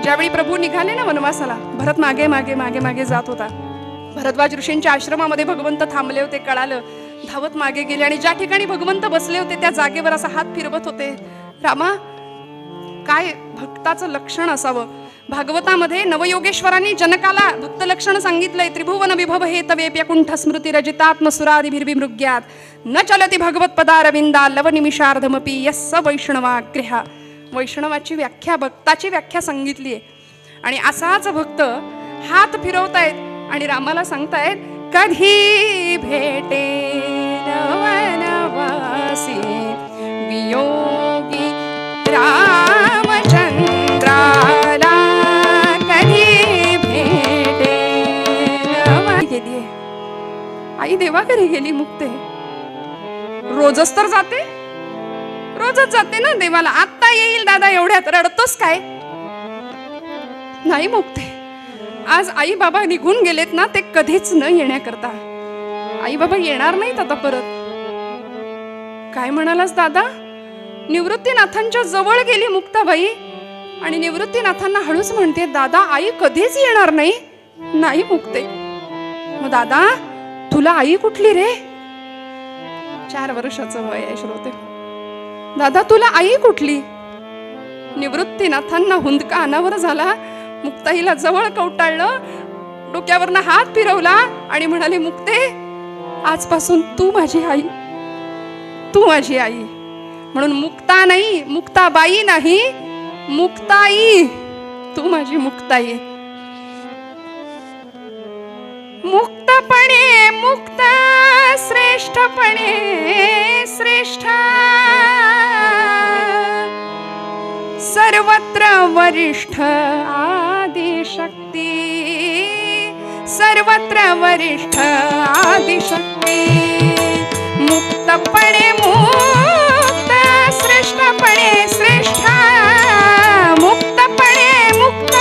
ज्यावेळी प्रभू निघाले ना वनवासाला, भरत मागे मागे मागे मागे जात होता. भरद्वाज ऋषींच्या आश्रमामध्ये भगवंत थांबले होते, कळालं, धावत मागे गेले आणि ज्या ठिकाणी भगवंत बसले होते त्या जागेवर असा हात फिरवत होते. रामा, काय भक्ताचं लक्षण असावं. भागवतामध्ये नवयोगेश्वरांनी जनकाला भक्त लक्षण सांगितलंय. त्रिभुवन विभव हे तवेप्य कुंठ स्मृती रजितात्मसुरादिभिर्विमृग्यात न चलती भगवत पदारविंदा लव निमिषार्धमपि यस्स वैष्णवाग्रहा. वैष्णवाची व्याख्या, भक्ताची व्याख्या सांगितली आहे. आणि असाच भक्त हात फिरवतायत आणि रामाला सांगतायत, कधी भेटे वनवासी वियोगी रामचंद्राला, कधी भेटे. गेली आई देवाकडे गेली मुक्ते. रोजच तर जाते, रोजच जाते ना देवाला. आत्ता येईल दादा, एवढ्यात रडतोस काय? नाही मुक्ते, आज आई बाबा निघून गेलेत ना, ते कधीच न येण्याकरता. आई बाबा येणार नाहीत आता परत. काय म्हणालास दादा? निवृत्तीनाथांच्या जवळ गेली मुक्ताबाई आणि निवृत्तीनाथांना हळूच म्हणते, दादा आई कधीच येणार नाही. नाही मुक्ते. मग दादा तुला आई कुठली रे? 4 वर्षाचं वय आहे श्रोते. दादा तुला आई कुठली? निवृत्तीनाथांना हुंदका अनावर झाला. मुक्ताईला जवळ कवटाळलं, डोक्यावरनं हात फिरवला आणि म्हणाले, मुक्ते आजपासून तू माझी आई, तू माझी आई. म्हणून मुक्ता नाही, मुक्ताबाई नाही, मुक्ताई. तू माझी मुक्ताई. मुक्तपणे मुक्त, श्रेष्ठपणे श्रेष्ठ, सर्वत्र वरिष्ठ आदिशक्ती, सर्वत्र वरिष्ठ आदिशक्ती. मुक्तपणे मुक्त, श्रेष्ठपणे श्रेष्ठ, मुक्तपणे मुक्त,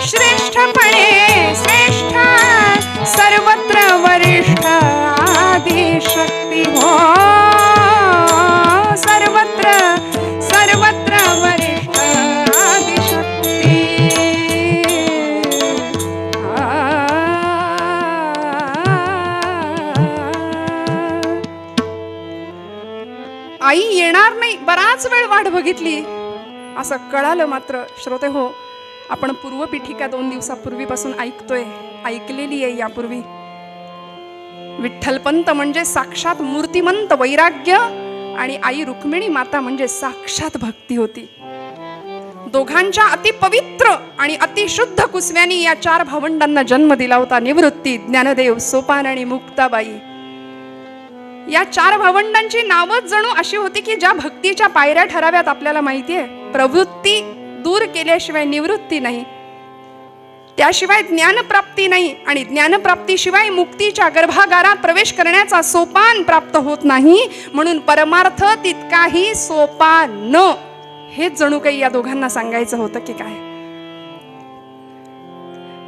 श्रेष्ठपणे श्रेष्ठ, सर्वत्र वरिष्ठ आदिशक्ती. हो सर्वत्र सर्वत्र वरिष्ठ आदिशक्ती. आई येणार नाही, बराच वेळ वाट बघितली असं कळालं. मात्र श्रोते हो, आपण पूर्वपीठिका 2 दिवसापूर्वीपासून ऐकतोय, ऐकलेली आहे यापूर्वी. विठ्ठलपंत म्हणजे साक्षात मूर्तिमंत वैराग्य आणि आई रुक्मिणी माता म्हणजे साक्षात भक्ती होती. दोघांच्या अतिपवित्र आणि अतिशुद्ध कुसव्यांनी या 4 भावंडांना जन्म दिला होता. निवृत्ती, ज्ञानदेव, सोपान आणि मुक्ताबाई. या 4 भावंडांची नावच जणू अशी होती की ज्या भक्तीच्या पायऱ्या ठराव्यात. आपल्याला माहितीये, प्रवृत्ती दूर केल्याशिवाय निवृत्ती नाही, त्याशिवाय ज्ञानप्राप्ती नाही, आणि ज्ञानप्राप्तीशिवाय मुक्तीच्या गर्भागारात प्रवेश करण्याचा सोपान प्राप्त होत नाही. म्हणून परमार्थ तितकाही सोपान, हेच जणू काही या दोघांना सांगायचं होतं की काय.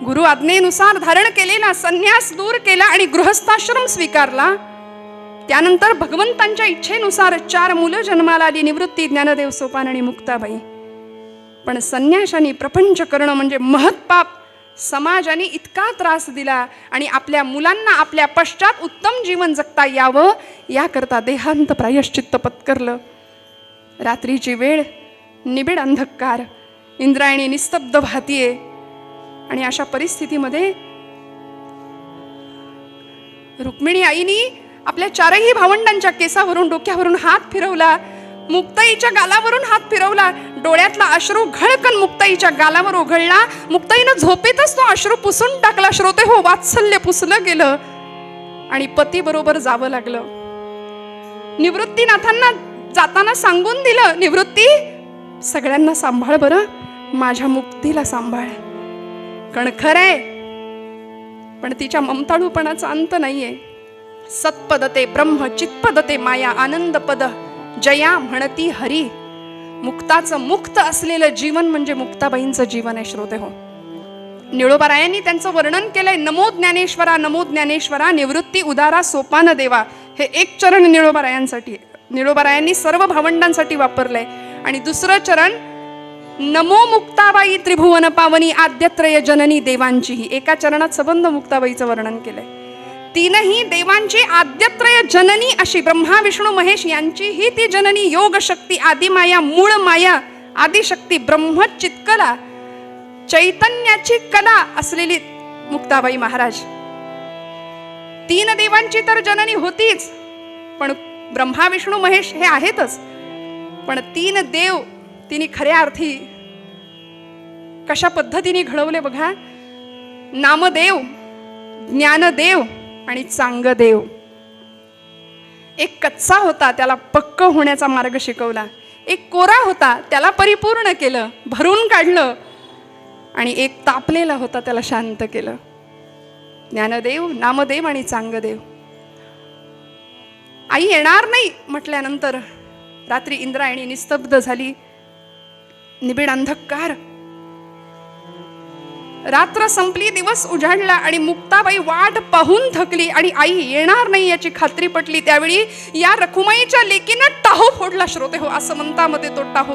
गुरु आज्ञेनुसार धारण केलेला संन्यास दूर केला आणि गृहस्थाश्रम स्वीकारला. त्यानंतर भगवंतांच्या इच्छेनुसार 4 मुलं जन्माला आली, निवृत्ती, ज्ञानदेव, सोपान आणि मुक्ताबाई. पण संन्याशाने प्रपंच करणं म्हणजे महत्पाप. समाजाने इतका त्रास दिला आणि आपल्या मुलांना आपल्या पश्चात उत्तम जीवन जगता यावं याकरता देहांत प्रायश्चित्त पत्करलं. रात्रीची वेळ, निबिड अंधकार, इंद्रायणी निस्तब्ध भातीये, आणि अशा परिस्थितीमध्ये रुक्मिणी आईनी आपल्या 4ही भावंडांच्या केसावरून, डोक्यावरून हात फिरवला, मुक्ताईच्या गालावरून हात फिरवला. डोळ्यातला अश्रू घळकन मुक्ताईच्या गालावर ओघळला. मुक्ताईनं झोपेतच तो अश्रू पुसून टाकला. श्रोते हो, वात्सल्य पुसलं गेलं आणि पती बरोबर जावं लागलं. निवृत्तीनाथांना जाताना सांगून दिलं, निवृत्ती, सगळ्यांना सांभाळ बरं, माझ्या मुक्तीला सांभाळ. कणखर आहे, पण तिच्या ममताळूपणाचा अंत नाहीये. सत्पदते ब्रह्म, चित्पदते माया, आनंदपद जया म्हणती हरी. मुक्ताचं मुक्त असलेलं जीवन म्हणजे मुक्ताबाईंचं जीवन आहे. श्रोते हो, निळोबारायांनी त्यांचं वर्णन केलंय. नमो ज्ञानेश्वरा, नमो ज्ञानेश्वरा, निवृत्ती उदारा सोपान देवा. हे एक चरण निळोबारायांसाठी, निळोबारायांनी सर्व भावंडांसाठी वापरलंय. आणि दुसरं चरण, नमो मुक्ताबाई त्रिभुवन पावनी, आद्यत्रय जननी देवांचीही. एका चरणात सबंध मुक्ताबाईचं वर्णन केलंय. 3ही देवांची आद्यत्रय जननी अशी, ब्रह्मा विष्णू महेश यांचीही ती जननी, योग शक्ती, आदिमाया, मूळ माया, आदिशक्ती, ब्रह्मचित्कला, चैतन्याची कला असलेली मुक्ताबाई महाराज. 3 देवांची तर जननी होतीच, पण ब्रह्मा विष्णू महेश हे आहेतच, पण 3 देव तिने खऱ्या अर्थी कशा पद्धतीने घडवले बघा. नामदेव, ज्ञानदेव आणि चांगदेव. एक कच्चा होता, त्याला पक्क होण्याचा मार्ग शिकवला. एक कोरा होता, त्याला परिपूर्ण केलं, भरून काढलं. आणि एक तापलेला होता, त्याला शांत केलं. ज्ञानदेव, नामदेव आणि चांगदेव. आई येणार नाही म्हटल्यानंतर रात्री इंद्रायणी निस्तब्ध झाली. निबिड अंधकार, रात्र संपली, दिवस उजाडला आणि मुक्ताबाई वाट पाहून थकली आणि आई येणार नाही याची खात्री पटली. त्यावेळी या रखुमाईच्या लेकीनं टाहो फोडला. श्रोते हो, असं म्हणतामध्ये तो टाहो,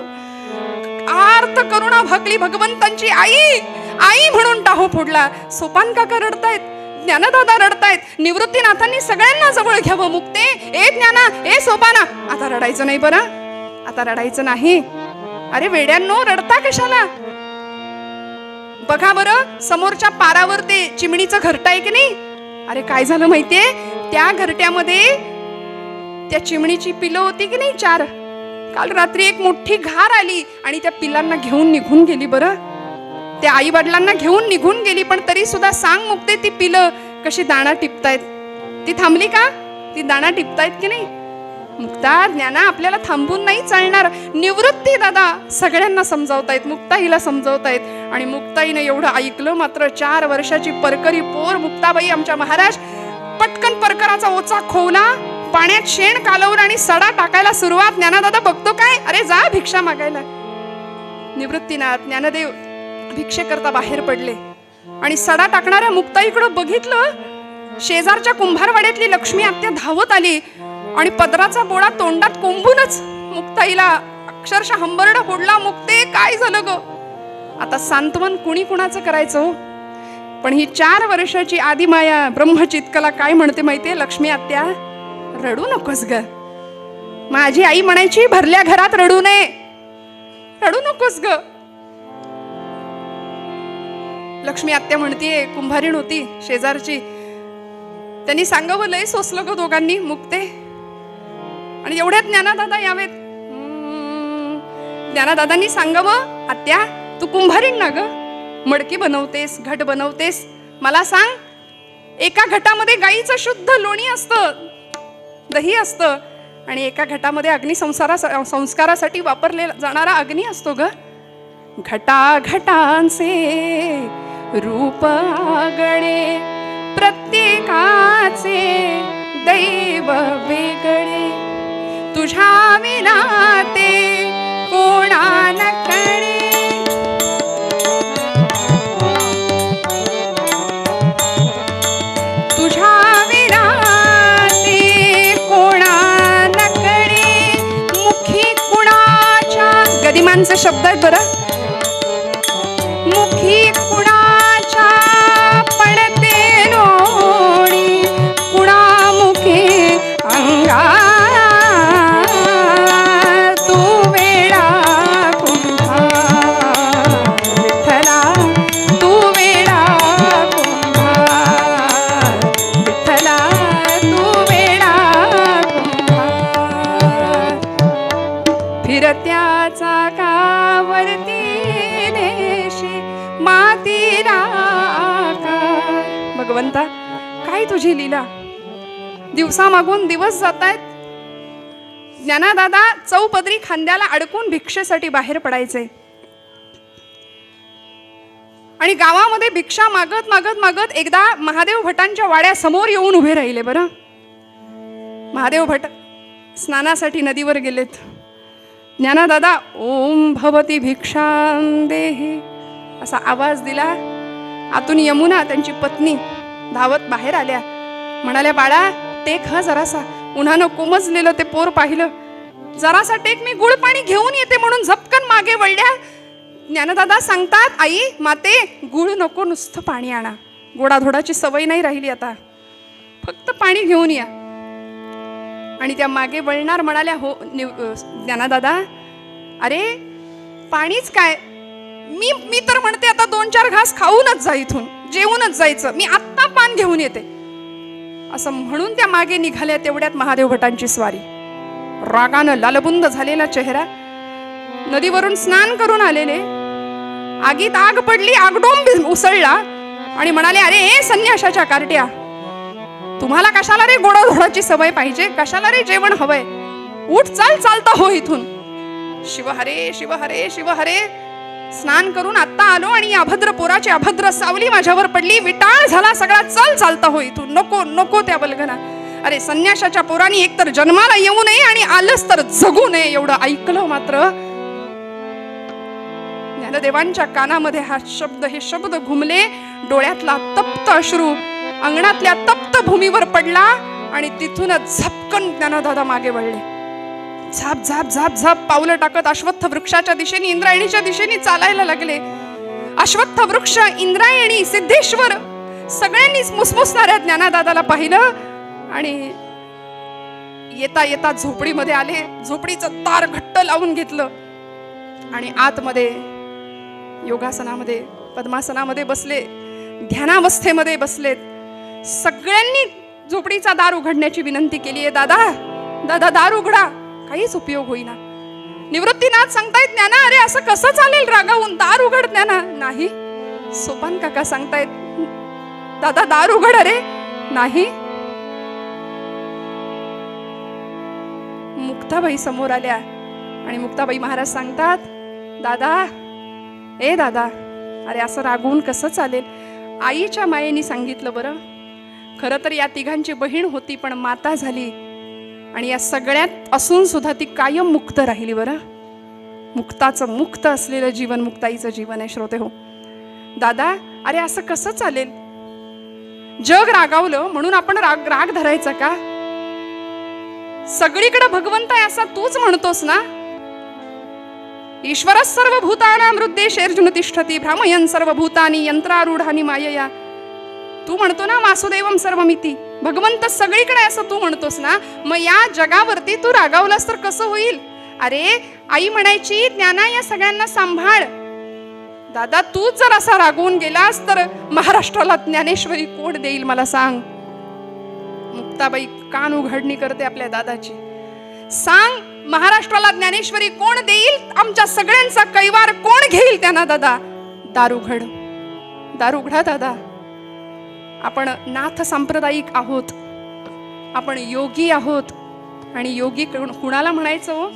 आर्त करुणा भाकली भगवंतांची. आई आई म्हणून टाहो फोडला. सोपान काका रडतायत, ज्ञानदादा रडतायत. निवृत्तीनाथांनी सगळ्यांना जवळ घ्यावं. मुक्ते, ए ज्ञाना, ए सोपाना, आता रडायचं नाही बरं, आता रडायचं नाही. अरे वेड्यांनो, रडता कशाला? बघा बरं, समोरच्या पारावर ते चिमणीचं घरटं आहे की नाही? अरे काय झालं माहितीये, त्या घरट्यामध्ये त्या चिमणीची पिलं होती की नाही 4. काल रात्री एक मोठी घार आली आणि त्या पिलांना घेऊन निघून गेली. बरं, त्या आई वडिलांना घेऊन निघून गेली, पण तरी सुद्धा सांग मुक्ते, ती पिलं कशी दाणा टिपतायत? ती थांबली का? ती दाणा टिपतायत की नाही? मुक्ता, ज्ञाना, आपल्याला थांबून नाही चालणार. निवृत्ती दादा सगळ्यांना समजावतायत, मुक्ताईला समजावतायत. आणि मुक्ताईने एवढं ऐकलं मात्र. 4 वर्षाची परकरी पोर मुक्ताबाई आमच्या महाराज पटकन परकराचा ओचा खोवला, पाण्यात शेण कालवून आणि सडा टाकायला सुरुवात. ज्ञानदादा बघतो काय, अरे जा भिक्षा मागायला. निवृत्तीनाथ, ज्ञानदेव भिक्षे करता बाहेर पडले आणि सडा टाकणाऱ्या मुक्ताईकडं बघितलं. शेजारच्या कुंभारवाड्यातली लक्ष्मी आत्या धावत आली आणि पदराचा बोळा तोंडात कोंबूनच मुक्ताईला अक्षरशः हंबरडा फोडला. मुक्ते, काय झालं ग? आता सांत्वन कुणी कुणाचं करायचं? पण ही 4 वर्षाची आदिमाया ब्रह्मचित्कला काय म्हणते माहितीये? लक्ष्मी आत्या, रडू नकोस ग. माझी आई म्हणायची, भरल्या घरात रडू नये, रडू नकोस ग. लक्ष्मी आत्या म्हणतीये, कुंभारीण होती शेजारची, त्यांनी सांगावं, लय सोसलं ग दोघांनी मुक्ते. आणि एवढ्यात ज्ञानादादा यावेत. ज्ञानादादांनी सांगावं, आत्या तू कुंभारीण ना ग, मडकी बनवतेस, घट बनवतेस. मला सांग, एका घटामध्ये गाईचं शुद्ध लोणी असतं, दही असतं, आणि एका घटामध्ये संस्कारासाठी वापरलेला जाणारा अग्नी असतो ग. घटा घटांचे रूप आगळे, प्रत्येकाचे दैव वेगळे. तुझ्या विना ते कोणा न कळे. तुझ्या विना ते कोणा न कळे. मुखी कुणाच्या, गदिमांचे शब्द आहेत बरं. मुखी कुणाच्या पडते लोणी, कुणामुखे अंगार. तू वेडा कुंभार विठ्ठला, तू वेडा कुंभार विठ्ठला, तू वेडा कुंभार. फिरत्या चाकावरती मातीला आकार. भगवंता, काय तुझी लीला. दिवसा मागून दिवस जात आहेत. ज्ञानादादा चौपदरी खांद्याला अडकून भिक्षेसाठी बाहेर पडायचे. आणि गावामध्ये भिक्षा मागत मागत मागत एकदा महादेव भटांच्या वाड्यासमोर येऊन उभे राहिले. बरं, महादेव भट स्नानासाठी नदीवर गेलेत. ज्ञानादादा ओम भवती भिक्षां देहि असा आवाज दिला. आतून यमुना त्यांची पत्नी धावत बाहेर आल्या. म्हणाल्या, बाळा टेक हा जरासा. उन्हानं कोमजलेलं ते पोर पाहिलं. जरासा टेक, मी गुळ पाणी घेऊन येते म्हणून झपकन मागे वळल्या. ज्ञानदादा सांगतात, आई माते गुळ नको, नुसतं पाणी आणा. गोडाधोडाची सवय नाही राहिली आता, फक्त पाणी घेऊन या. आणि त्या मागे वळणार म्हणाल्या, हो ज्ञानदादा, अरे पाणीच काय, मी तर म्हणते आता 2-4 घास खाऊनच जा, इथून जेवूनच जायचं, मी आत्ता पान घेऊन येते. असं म्हणून त्या मागे निघाल्या. तेवढ्यात महादेव भटांची स्वारी. रागानं लालबुंद झालेला चेहरा, नदीवरून स्नान करून आलेले. आगीत आग पडली, आगडोंब उसळला आणि म्हणाले, अरे संन्याशाच्या कार्ट्या, तुम्हाला कशाला रे गोडाधोडाची सवय पाहिजे, कशाला रे जेवण हवंय, उठ चाल, चालता हो इथून. शिवहरे शिवहरे शिवहरे. स्नान करून आत्ता आलो आणि अभद्र पोराची अभद्र सावली माझ्यावर पडली, विटाळ झाला सगळा, चल चालता हो इथून, नको नको त्या बलगना. अरे संन्याशाच्या पोरांनी एकतर जन्माला येऊ नये आणि आलंच तर जगू नये. एवढं ऐकलं मात्र ज्ञानदेवांच्या कानामध्ये हे शब्द घुमले. डोळ्यातला तप्त अश्रू अंगणातल्या तप्त भूमीवर पडला आणि तिथूनच झपकन ज्ञानदादा मागे वळले. झाप झाप झाप झाप पावलं टाकत अश्वत्थ वृक्षाच्या दिशेने, इंद्रायणीच्या दिशेने चालायला लागले. अश्वत्थ वृक्ष, इंद्रायणी, सिद्धेश्वर सगळ्यांनीच मुसमुसणाऱ्या ज्ञानदादाला पाहिलं आणि येता येता झोपडीमध्ये आले. झोपडीचं दार घट्ट लावून घेतलं आणि आतमध्ये योगासनामध्ये, पद्मासनामध्ये बसले, ध्यानावस्थेमध्ये बसलेत. सगळ्यांनी झोपडीचा दार उघडण्याची विनंती केली आहे. दादा दादा दार उघडा. काहीच उपयोग होईना. निवृत्तीनाथ सांगतायत, ज्ञाना अरे असं कसं चालेल रागावून, दार उघड ज्ञाना. नाही. सोपान काका सांगतायत, दादा दार उघड. अरे नाही. मुक्ताबाई समोर आल्या आणि मुक्ताबाई महाराज सांगतात, दादा ए दादा, अरे असं रागवून कसं चालेल. आईच्या मायेनी सांगितलं. बरं, खरं तर या तिघांची बहीण होती पण माता झाली आणि या सगळ्यात असून सुद्धा ती कायम मुक्त राहिली. बरं, मुक्ताचं मुक्त असलेलं जीवन मुक्ताईचं जीवन आहे. श्रोते हो, दादा अरे असं कसं चालेल. जग रागावलं म्हणून आपण राग धरायचा का. सगळीकडे भगवंत आहे असं तूच म्हणतोस ना. ईश्वर सर्वभूतानां हृद्देशेर्जुन तिष्ठति भ्रामयन् सर्वभूतानि यंत्रारूढानि मायया. तू म्हणतो ना वासुदेवम सर्वमिती, भगवंत सगळीकडे असं तू म्हणतोस ना. मग या जगावरती तू रागावलास तर कसं होईल. अरे आई म्हणायची, ज्ञाना या सगळ्यांना सांभाळ. दादा तूच जर असा रागवून गेलास तर महाराष्ट्राला ज्ञानेश्वरी कोण देईल मला सांग. मुक्ताबाई कान उघडणी करते आपल्या दादाची. सांग महाराष्ट्राला ज्ञानेश्वरी कोण देईल, आमच्या सगळ्यांचा कैवार कोण घेईल त्यांना दादा. दार उघड, दार उघडा दादा. आपण नाथ सांप्रदायिक आहोत, आपण योगी आहोत. आणि योगी कुणाला म्हणायचं हो,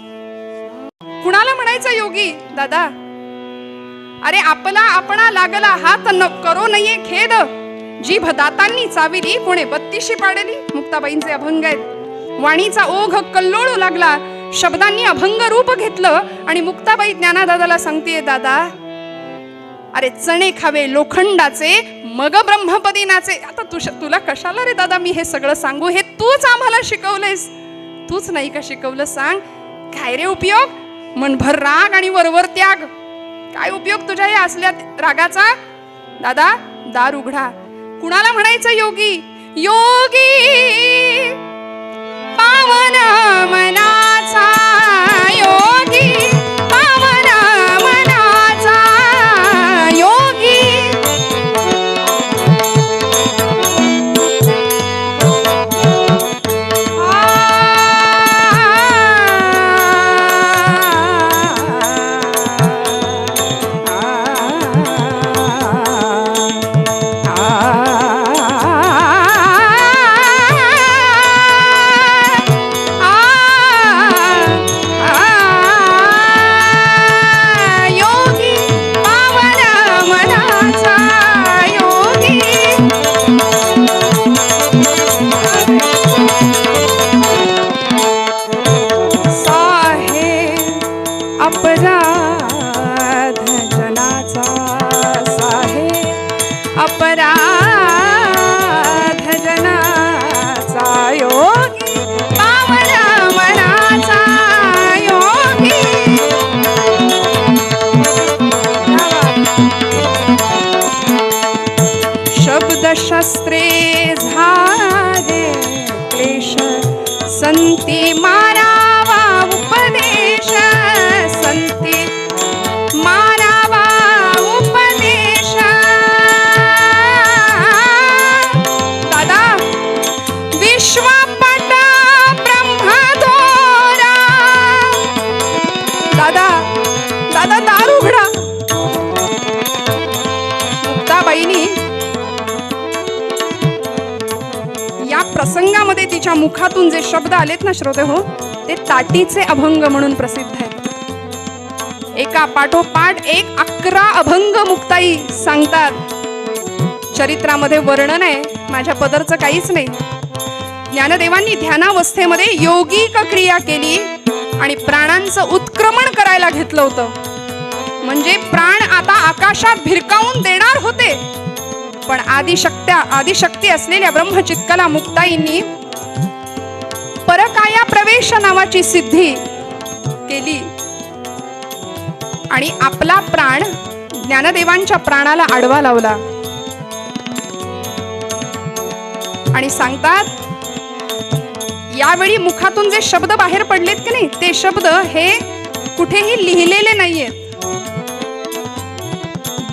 कुणाला म्हणायचं योगी दादा. अरे आपला आपणा लागला हात न करो नये खेद, जीभ दातांनी चाविली कोणे बत्तीशी पाडली. मुक्ताबाईंचे अभंग आहेत. वाणीचा ओघ कल्लोळू लागला, शब्दांनी अभंग रूप घेतलं. आणि मुक्ताबाई ज्ञानादादाला सांगतेय, दादा अरे चणे खावे लोखंडाचे, मग ब्रह्मपदी नाचे. आता तुला कशाला रे दादा मी हे सगळं सांगू, हे तूच आम्हाला शिकवलंयस, तूच नाही का शिकवलं. सांग काय रे उपयोग, मनभर राग आणि वरवर त्याग. काय उपयोग तुझ्या या असल्या रागाचा. दादा दार उघडा. कुणाला म्हणायचं योगी, योगी पावन मनाचा, योगी पावन मनाचा, योगी शस्त्रे झाले क्लेश, संती मारावा उपदेश, संती मारावा उपदेश. दादा विश्वपट ब्रह्मदोरा. दादा दादा दार उघडा. मुक्ताबाईंनी या प्रसंगामध्ये तिच्या मुखातून जे शब्द आलेत ना श्रोते हो, ते ताटीचे अभंग म्हणून प्रसिद्ध आहेत. एका पाठोपाठ एक 11 अभंग मुक्ताई सांगतात. चरित्रामध्ये वर्णन आहे, माझ्या पदरचं काहीच नाही. ज्ञानदेवांनी ध्यानावस्थेमध्ये योगिक क्रिया केली आणि प्राणांचं उत्क्रमण करायला घेतलं होतं. म्हणजे प्राण आता आकाशात भिरकावून देणार होते. पण आदिशक्ती असलेल्या ब्रह्मचित्काला मुक्ताईंनी परकाया प्रवेश नावाची सिद्धी केली आणि आपला प्राण ज्ञानदेवांच्या प्राणाला आडवा लावला. आणि सांगतात यावेळी मुखातून जे शब्द बाहेर पडलेत की नाही, ते शब्द हे कुठेही लिहिलेले नाहीयेत.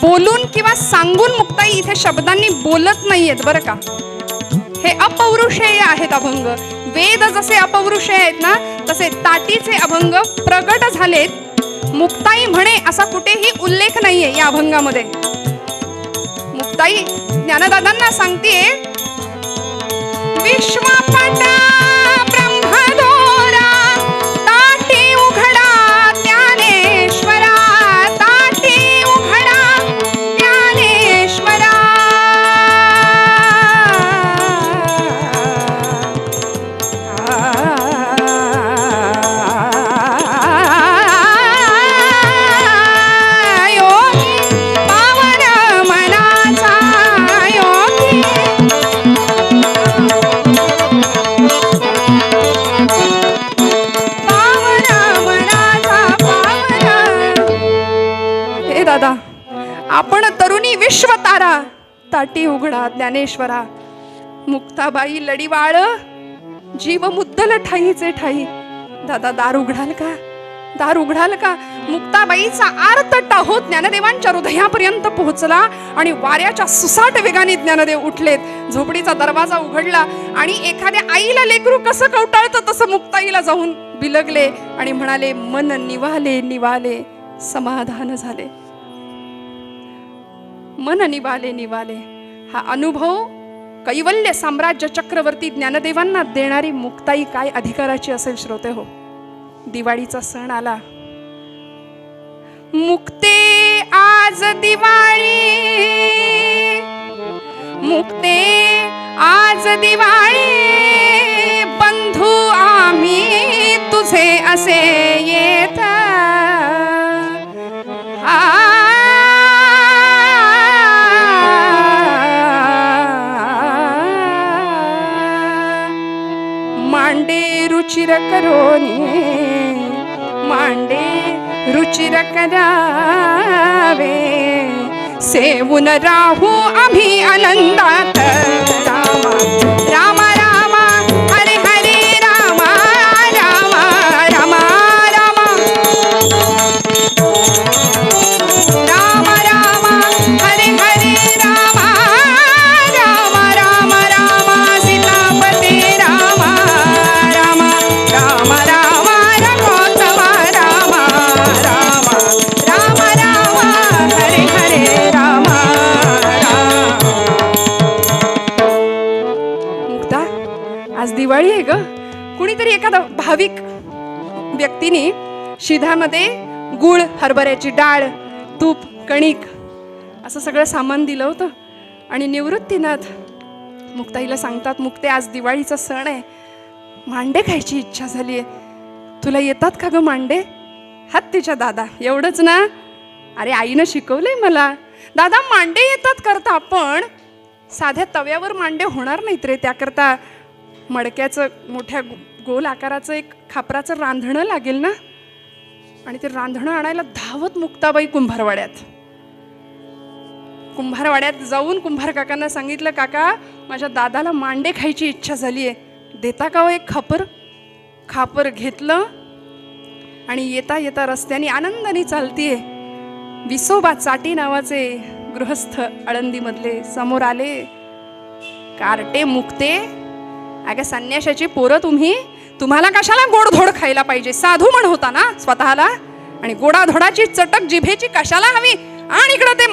बोलून किंवा सांगून मुक्ताई इथे शब्दांनी बोलत नाहीयेत बरं का. हे अपौरुषेय आहेत अभंग. वेद जसे अपौरुषेय आहेत ना, तसे ताटीचे अभंग प्रगट झालेत. मुक्ताई म्हणे असा कुठेही उल्लेख नाहीये या अभंगामध्ये. मुक्ताई ज्ञानदादांना सांगतेय, विश्वपट ब्रह्मदोरा, ताटी उघडा ज्ञानेश्वरा, ताटी उघडा ज्ञानेश्वरा. योगी पावन मनाचा, योगी दादा आपण तरुणी विश्वतारा, ताटी उघडा ज्ञानेश्वरा. मुक्ताबाई लढीवाळ, जीव मुद्दल ठाईचे ठाई. दादा दार उघडाल का, दार उघडाल का. मुक्ताबाईचा आर्त टाहो ज्ञानदेवांच्या हृदयापर्यंत पोहोचला आणि वाऱ्याच्या सुसाट वेगाने ज्ञानदेव उठलेत. झोपडीचा दरवाजा उघडला आणि एखाद्या आईला लेकरू कसं कवटाळतं तसं मुक्ताईला जाऊन बिलगले आणि म्हणाले, मन निवाले निवाले समाधान झाले. मन निवाले निवाले हा अनुभव कैवल्य साम्राज्य चक्रवर्ती ज्ञानदेवांना देणारी मुक्ताई काय अधिकाराची असेल श्रोते हो. दिवाळीचा सण आला. मुक्ते आज दिवाळी, मुक्ते आज दिवाळी, बंधू आम्ही तुझे असे येत. मांडे रुचिर करोनी, मांडे रुचिर करावे, सेवून राहू आम्ही आनंदात. रामा रामा रामा हरे हरे रामा रामा रामा रामा रामा रामा हरे हरे रामा रामा रामा रामा सीतापते रामा रामा रामा रामा रघोत्तमा रामा रामा रामा रामा हरे हरे रामा रामा. मुक्ता, आज दिवाळी आहे ग. कुणीतरी एखादा भाविक व्यक्तीने शिधामध्ये गुळ, हरभऱ्याची डाळ, तूप, कणिक असं सगळं सामान दिलं होतं आणि निवृत्तीनाथ मुक्ताईला सांगतात, मुक्ते आज दिवाळीचा सण आहे, मांडे खायची इच्छा झाली आहे, तुला येतात का ग मांडे? हात तिच्या दादा. एवढंच ना? अरे आईनं शिकवलंय मला. दादा मांडे येतात करता, पण साध्या तव्यावर मांडे होणार नाहीत रे. त्याकरता मडक्याचं मोठ्या गोल आकाराचं एक खापराचं रांधणं लागेल ना. आणि ते रांधणं आणायला धावत मुक्ताबाई कुंभारवाड्यात जाऊन कुंभार काकांना सांगितलं, काका माझ्या दादाला मांडे खायची इच्छा झाली आहे, देता का हो एक खापर? खापर घेतलं आणि येता येता रस्त्याने आनंदाने चालतीये. विसोबा चाटी नावाचे गृहस्थ आळंदीमधले समोर आले. कार्टे मुक्ते, अगं संन्याशाची पोरं तुम्हाला कशाला गोडधोड खायला पाहिजे? साधू म्हण होता ना स्वतःला, आणि गोडाधोडाची चटक जिभेची कशाला हवी? आणि इकडं ते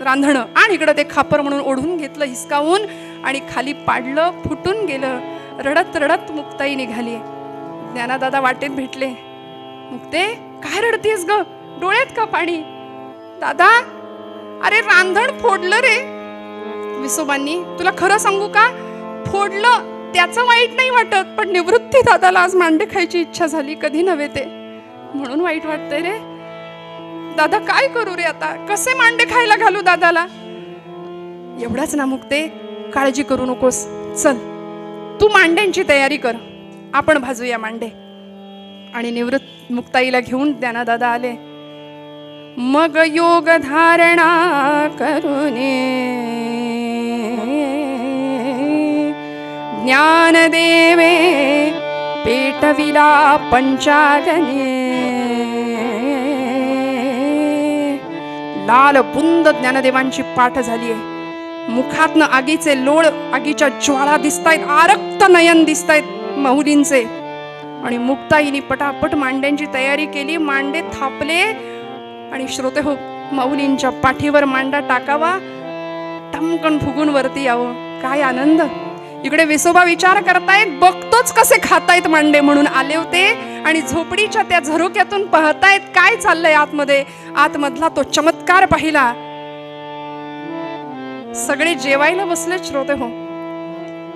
रांधणं आणि इकडं ते खापर म्हणून ओढून घेतलं हिसकावून आणि खाली पाडलं, फुटून गेलं. रडत रडत मुक्ताई निघाली. ज्ञानादादा वाटेत भेटले. मुक्ते, काय रडतीस ग? डोळ्यात का पाणी? दादा, अरे रांधण फोडलं रे विसोबांनी. तुला खरं सांगू का, फोडलं त्याचं वाईट नाही वाटत, पण निवृत्ती दादाला आज मांडे खायची इच्छा झाली, कधी नव्हे ते, म्हणून वाईट वाटतंय रे. दादा काय करू रे आता? कसे मांडे खायला घालू दादाला? एवढाच ना मुक्ते, काळजी करू नकोस. चल तू मांड्यांची तयारी कर, आपण भाजूया मांडे. आणि निवृत्त मुक्ताईला घेऊन ज्ञानदादा आले. मग योग धारणा करूने ज्ञानदेवे पेटविला पंचागने. लाल बुंद ज्ञानदेवांची पाठ झालीये. मुखातनं आगीचे लोळ, आगीच्या ज्वाळा दिसतायत, आरक्त नयन दिसतायत माऊलींचे. आणि मुक्ताईनी पटापट मांड्यांची तयारी केली. मांडे थापले आणि श्रोते हो, माऊलींच्या पाठीवर मांडा टाकावा, टमकन फुगून वरती यावं. काय आनंद! इकडे विसोबा विचार करतायत, बघतोच कसे खातायत मांडे म्हणून आले होते. आणि झोपडीच्या त्या झरोक्यातून पाहतायत काय चाललंय आतमध्ये. आतमधला तो चमत्कार पाहिला. सगळे जेवायला बसले श्रोते हो,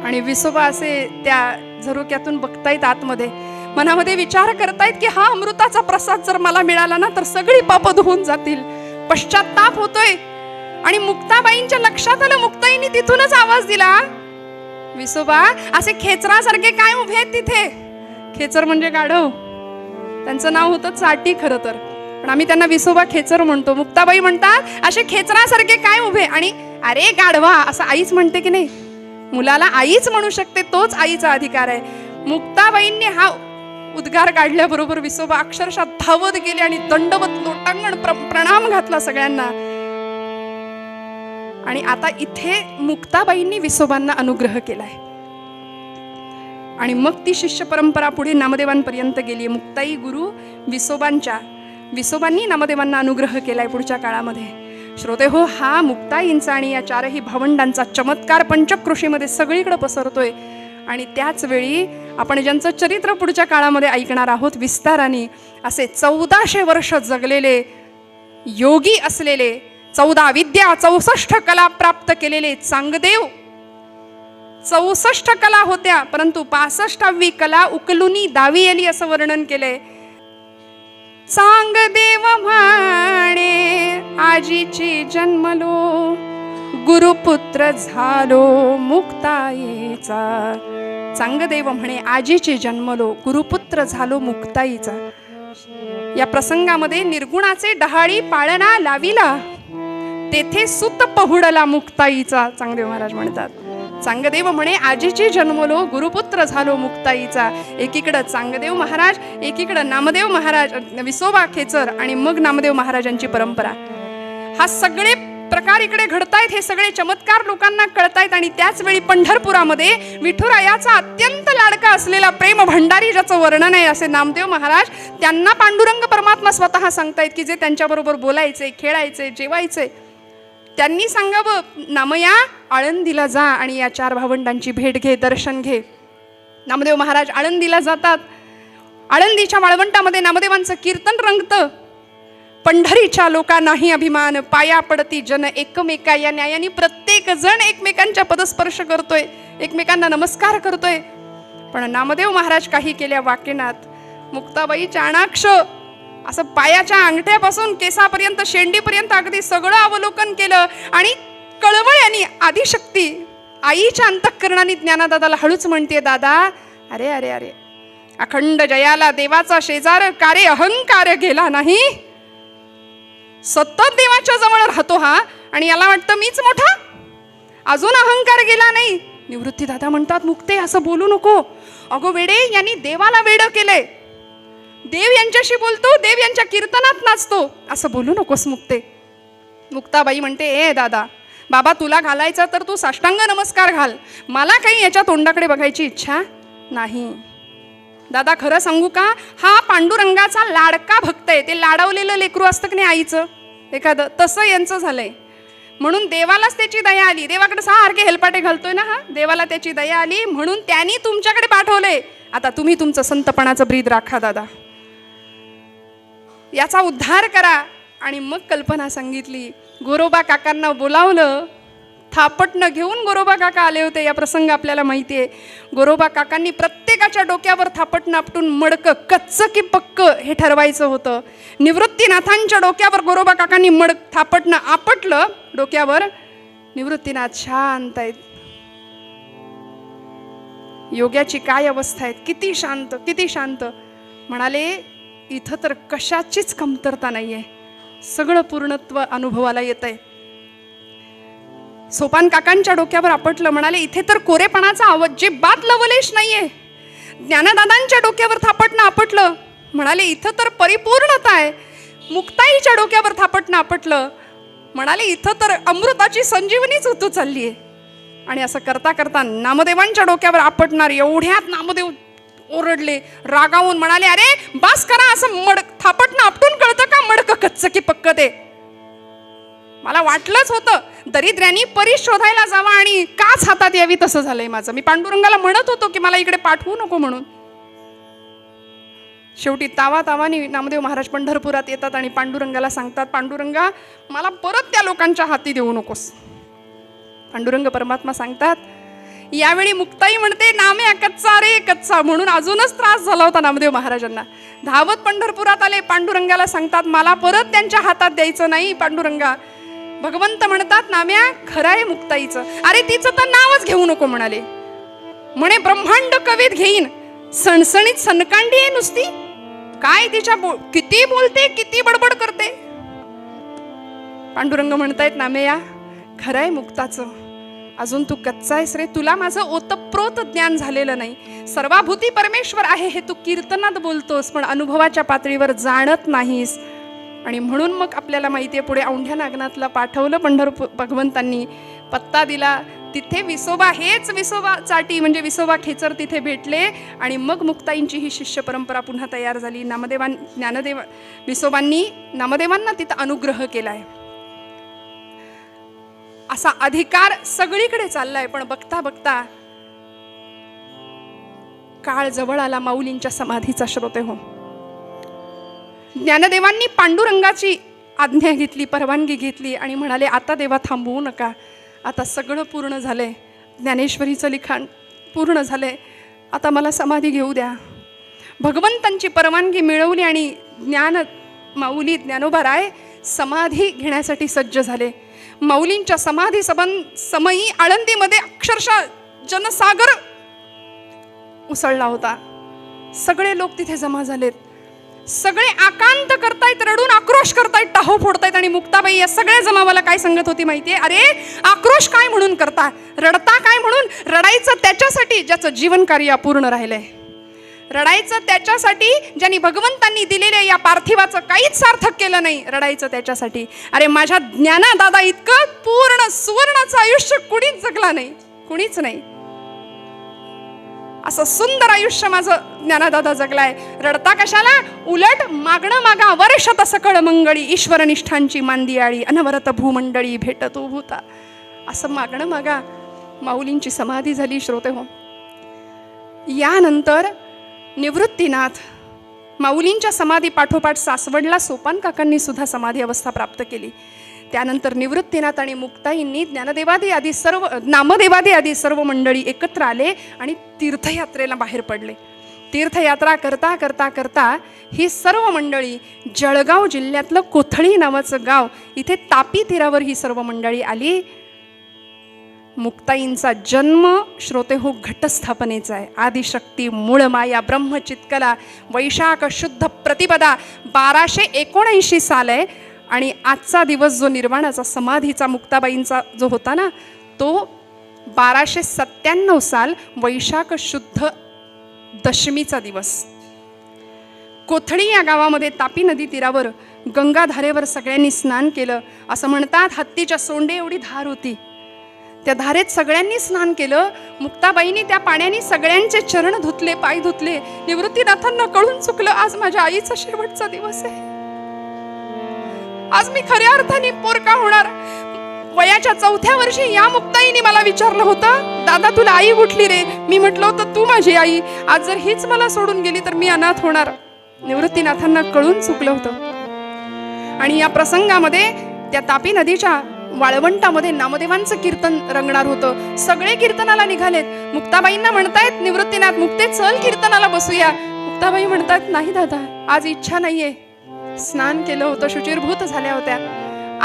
आणि विसोबा असे त्या झरोक्यातून बघतायत आतमध्ये. मनामध्ये विचार करतायत की हा अमृताचा प्रसाद जर मला मिळाला ना तर सगळी पापं धुवून जातील. पश्चाताप होतोय. आणि मुक्ताबाईंच्या लक्षात आलं, मुक्ताईंनी तिथूनच आवाज दिला, विसोबा असे खेचरासारखे काय उभे आहेत तिथे? खेचर म्हणजे गाढव, त्यांचं नाव होतं चाटी खरं तर, पण आम्ही त्यांना विसोबा खेचर म्हणतो. मुक्ताबाई म्हणतात असे खेचरासारखे काय उभे? आणि अरे गाढवा असं आईच म्हणते की नाही? मुलाला आईच म्हणू शकते, तोच आईचा अधिकार आहे. मुक्ताबाईंनी हा उद्गार काढल्याबरोबर विसोबा अक्षरशः धावत गेले आणि दंडवत लोटांगण प्रणाम घातला सगळ्यांना. आणि आता इथे मुक्ताबाईंनी विसोबांना अनुग्रह केलाय आणि मग ती शिष्य परंपरा पुढे नामदेवांपर्यंत गेली. मुक्ताई गुरु विसोबांनी नामदेवांना अनुग्रह केलाय पुढच्या काळामध्ये. श्रोते हो, हा मुक्ताईंचा आणि या चारही भावंडांचा चमत्कार पंचक्रोशीमध्ये सगळीकडे पसरतोय. आणि त्याच वेळी आपण ज्यांचं चरित्र पुढच्या काळामध्ये ऐकणार आहोत विस्ताराने, असे 1400 वर्ष जगलेले योगी असलेले, 14 विद्या 64 कला प्राप्त केलेले चांगदेव. 64 कला होत्या परंतु 65वी कला उकलुनी दावी आली असं वर्णन केलंय. चांगदेव म्हणे आजीची जन्मलो, गुरुपुत्र झालो मुक्ताईचा. चांगदेव म्हणे आजीची जन्मलो, गुरुपुत्र झालो मुक्ताईचा. या प्रसंगामध्ये निर्गुणाचे डहाळी पाळणा लाविला, तेथे सुत पहुडला मुक्ताईचा. चांगदेव महाराज म्हणतात, चांगदेव म्हणे आजीची जन्मलो, गुरुपुत्र झालो मुक्ताईचा. एकीकडं चांगदेव महाराज, एकीकडं नामदेव महाराज, विसोबा खेचर आणि मग नामदेव महाराजांची परंपरा. हा सगळे प्रकार इकडे घडतायत, हे सगळे चमत्कार लोकांना कळतायत. आणि त्याच वेळी पंढरपुरामध्ये विठुरायाचा अत्यंत लाडका असलेला प्रेम भंडारी ज्याचं वर्णन आहे असे नामदेव महाराज, त्यांना पांडुरंग परमात्मा स्वतः सांगतायत की जे त्यांच्याबरोबर बोलायचे, खेळायचे, जेवायचे, त्यांनी सांगावं नामया आळंदीला जा आणि या 4 भावंडांची भेट घे, दर्शन घे. नामदेव महाराज आळंदीला जातात. आळंदीच्या वाळवंटामध्ये नामदेवांचं कीर्तन रंगतं. पंढरीच्या लोकांनाही अभिमान, पाया पडती जन एकमेका. या न्यायाने प्रत्येक जण एकमेकांच्या पदस्पर्श करतोय, एकमेकांना नमस्कार करतोय. पण नामदेव महाराज काही केल्या वाकेनात. मुक्ताबाई चाणाक्ष असं पायाच्या अंगठ्यापासून केसापर्यंत, शेंडीपर्यंत अगदी सगळं अवलोकन केलं. आणि कळवळ्याने आदिशक्ती आईच्या अंतःकरणाने ज्ञानदादाला हळूच म्हणते, दादा अरे अरे अरे, अखंड जयाला देवाचा शेजार, कारे अहंकार गेला नाही. सतत देवाच्या जवळ राहतो हा आणि याला वाटतं मीच मोठा, अजून अहंकार गेला नाही. निवृत्ती दादा म्हणतात, मुक्ते असं बोलू नको. अगो वेडे, यांनी देवाला वेडं केलंय. देव यांच्याशी बोलतो, देव यांच्या कीर्तनात नाचतो, असं बोलू नकोस मुक्ते. मुक्ताबाई म्हणते, ए दादा, बाबा तुला घालायचा तर तू साष्टांग नमस्कार घाल, मला काही याच्या तोंडाकडे बघायची इच्छा नाही. दादा खरं सांगू का, हा पांडुरंगाचा लाडका भक्त आहे. ते लाडवलेलं लेकरू असतं की नाही आईचं एखादं, तसं यांचं झालंय. म्हणून देवालाच त्याची दया आली. देवाकडे सारखे हेलपाटे घालतोय ना हा, देवाला त्याची दया आली म्हणून त्यांनी तुमच्याकडे पाठवले. आता तुम्ही तुमचं संतपणाचं ब्रीद राखा दादा, याचा उद्धार करा. आणि मग कल्पना सांगितली. गोरोबा काकांना बोलावलं, थापटणं घेऊन गोरोबा काका आले होते. या प्रसंग आपल्याला माहिती आहे. गोरोबा काकांनी प्रत्येकाच्या डोक्यावर थापटणं आपटून मडकं, कच्चं की पक्क हे ठरवायचं होतं. निवृत्तीनाथांच्या डोक्यावर गोरोबा काकांनी थापटणं आपटलं डोक्यावर. निवृत्तीनाथ शांत आहेत. योग्याची काय अवस्था आहे, किती शांत, किती शांत. म्हणाले इथं तर कशाचीच कमतरता नाहीये, सगळं पूर्णत्व अनुभवाला येत आहे. सोपान काकांच्या डोक्यावर आपटलं. म्हणाले इथे तर कोरेपणाचा अजिबात लवलेश नाहीये. ज्ञानदादांच्या डोक्यावर थापटणं आपटलं. म्हणाले इथं तर परिपूर्णता आहे. मुक्ताईच्या डोक्यावर थापटणं आपटलं. म्हणाले इथं तर अमृताची संजीवनीच होतो चालली आहे. आणि असं करता करता नामदेवांच्या डोक्यावर आपटणार एवढ्यात नामदेव ओरडले, रागावून म्हणाले, अरे बास करा, असं थापटणं आपटून कळतं का मडकं कच्चं की पक्क ते. मला वाटलंच होतं दरिद्र्यांनी परी शोधायला जावा आणि काच हातात यावी, तसं झालंय माझं. मी पांडुरंगाला म्हणत होतो की मला इकडे पाठवू नको म्हणून. शेवटी तावातावानी नामदेव महाराज पंढरपुरात येतात आणि पांडुरंगाला सांगतात, पांडुरंगा मला परत त्या लोकांच्या हाती देऊ नकोस. पांडुरंग परमात्मा सांगतात. यावेळी मुक्ताई म्हणते, नाम्या कच्चा रे कच्चा, म्हणून अजूनच त्रास झाला होता नामदेव महाराजांना. धावत पंढरपुरात आले, पांडुरंगाला सांगतात मला परत त्यांच्या हातात द्यायचं नाही पांडुरंगा. भगवंत म्हणतात, नाम्या खरं आहे मुक्ताईचं, अरे तिचं तर नावच घेऊ नको म्हणाले. म्हणे ब्रह्मांड कवीत घेईन, सणसणीत सनकांडी आहे नुसती, काय तिच्या किती बोलते, किती बडबड करते. पांडुरंग म्हणतायत, नाम्या खरं आहे मुक्ताचं, अजून तू कच्चा आहेस रे, तुला माझं ओतप्रोत ज्ञान झालेलं नाही. सर्वाभूती परमेश्वर आहे हे तू कीर्तनात बोलतोस, पण अनुभवाच्या पातळीवर जाणत नाहीस. आणि म्हणून मग आपल्याला माहिती आहे, पुढे औंढ्या नागनाथला पाठवलं पंढरपूर भगवंतांनी, पत्ता दिला. तिथे विसोबा, हेच विसोबा चाटी म्हणजे विसोबा खेचर तिथे भेटले. आणि मग मुक्ताईंची ही शिष्य परंपरा पुन्हा तयार झाली. विसोबांनी नामदेवांना तिथं अनुग्रह केलाय. असा अधिकार सगळीकडे चाललाय. पण बघता बघता काळ जवळ आला माऊलींच्या समाधीचा. श्रोते हो, ज्ञानदेवांनी पांडुरंगाची आज्ञा घेतली, परवानगी घेतली आणि म्हणाले, आता देवा थांबवू नका, आता सगळं पूर्ण झालंय, ज्ञानेश्वरीचं लिखाण पूर्ण झालंय, आता मला समाधी घेऊ द्या. भगवंतांची परवानगी मिळवली आणि माऊली ज्ञानोबा राय समाधी घेण्यासाठी सज्ज झाले. माऊलींच्या समाधी समयी आळंदीमध्ये अक्षरशः जनसागर उसळला होता. सगळे लोक तिथे जमा झालेत. सगळे आकांत करतायत, रडून आक्रोश करतायत, टाहो फोडतायत. आणि मुक्ताबाई या सगळ्या जमावाला काय सांगत होती माहितीये? अरे आक्रोश काय म्हणून करता, रडता काय म्हणून? रडायचं त्याच्यासाठी ज्याचं जीवन कार्य अपूर्ण राहिलंय, रडायचं त्याच्यासाठी ज्यांनी भगवंतांनी दिलेल्या या पार्थिवाचं काहीच सार्थक केलं नाही, रडायचं त्याच्यासाठी. अरे माझ्या ज्ञानादादा इतकं पूर्ण सुवर्णाचं आयुष्य कुणीच जगला नाही, कुणीच नाही. असं सुंदर आयुष्य माझं ज्ञानदादा जगलाय. रडता कशाला? उलट मागणं मागा वर्षत सकळ मंगळी, ईश्वरनिष्ठांची मांदियाळी, अनवरत भूमंडळी भेटतो भूता. असं मागणं मागा. माऊलींची समाधी झाली. श्रोते हो, यानंतर निवृत्तीनाथ माऊलींच्या समाधी पाठोपाठ सासवडला सोपान काकांनी सुद्धा समाधी अवस्था प्राप्त केली. त्यानंतर निवृत्तीनाथ आणि मुक्ताईंनी नामदेवादी आदी सर्व मंडळी एकत्र आले आणि तीर्थयात्रेला बाहेर पडले. तीर्थयात्रा करता करता करता ही सर्व मंडळी जळगाव जिल्ह्यातलं कोथळी नावाचं गाव, इथे तापी तीरावर ही सर्व मंडळी आली. मुक्ताईंचा जन्म श्रोते हो घटस्थापनेचा आहे. आदिशक्ती मूळ माया ब्रह्मचित्कला वैशाख शुद्ध प्रतिपदा 1279 साल आहे. आणि आजचा दिवस जो निर्वाणाचा समाधीचा मुक्ताबाईंचा जो होता ना, तो 1297 साल वैशाख शुद्ध दशमीचा दिवस. कोथळी या गावामध्ये तापी नदी तीरावर गंगाधारेवर सगळ्यांनी स्नान केलं. असं म्हणतात हत्तीच्या सोंडे एवढी धार होती, त्या धारेत सगळ्यांनी स्नान केलं. मुक्ताबाईंनी त्या पाण्याने सगळ्यांचे चरण धुतले, पाय धुतले. निवृत्तीनाथांना कळून चुकलं, आज माझ्या आईचा शेवटचा दिवस आहे, आज मी खऱ्या अर्थाने पोरका होणार. वयाच्या 4थ्या वर्षी या मुक्ताईने मला विचारलं होतं, दादा तुला आई उठली रे? मी म्हटलं होतं तू माझी आई. आज जर हीच मला सोडून गेली तर मी अनाथ होणार. निवृत्तीनाथांना कळून चुकलं होतं. आणि या प्रसंगामध्ये त्या तापी नदीच्या वाळवंटामध्ये नामदेवांचं कीर्तन रंगणार होतं. सगळे कीर्तनाला निघालेत. मुक्ताबाईंना म्हणतायत निवृत्तीनाथ, मुक्ते चल कीर्तनाला बसूया. मुक्ताबाई म्हणतात नाही दादा, आज इच्छा नाहीये. स्नान केलं होतं, शुचिरभूत झाल्या होत्या,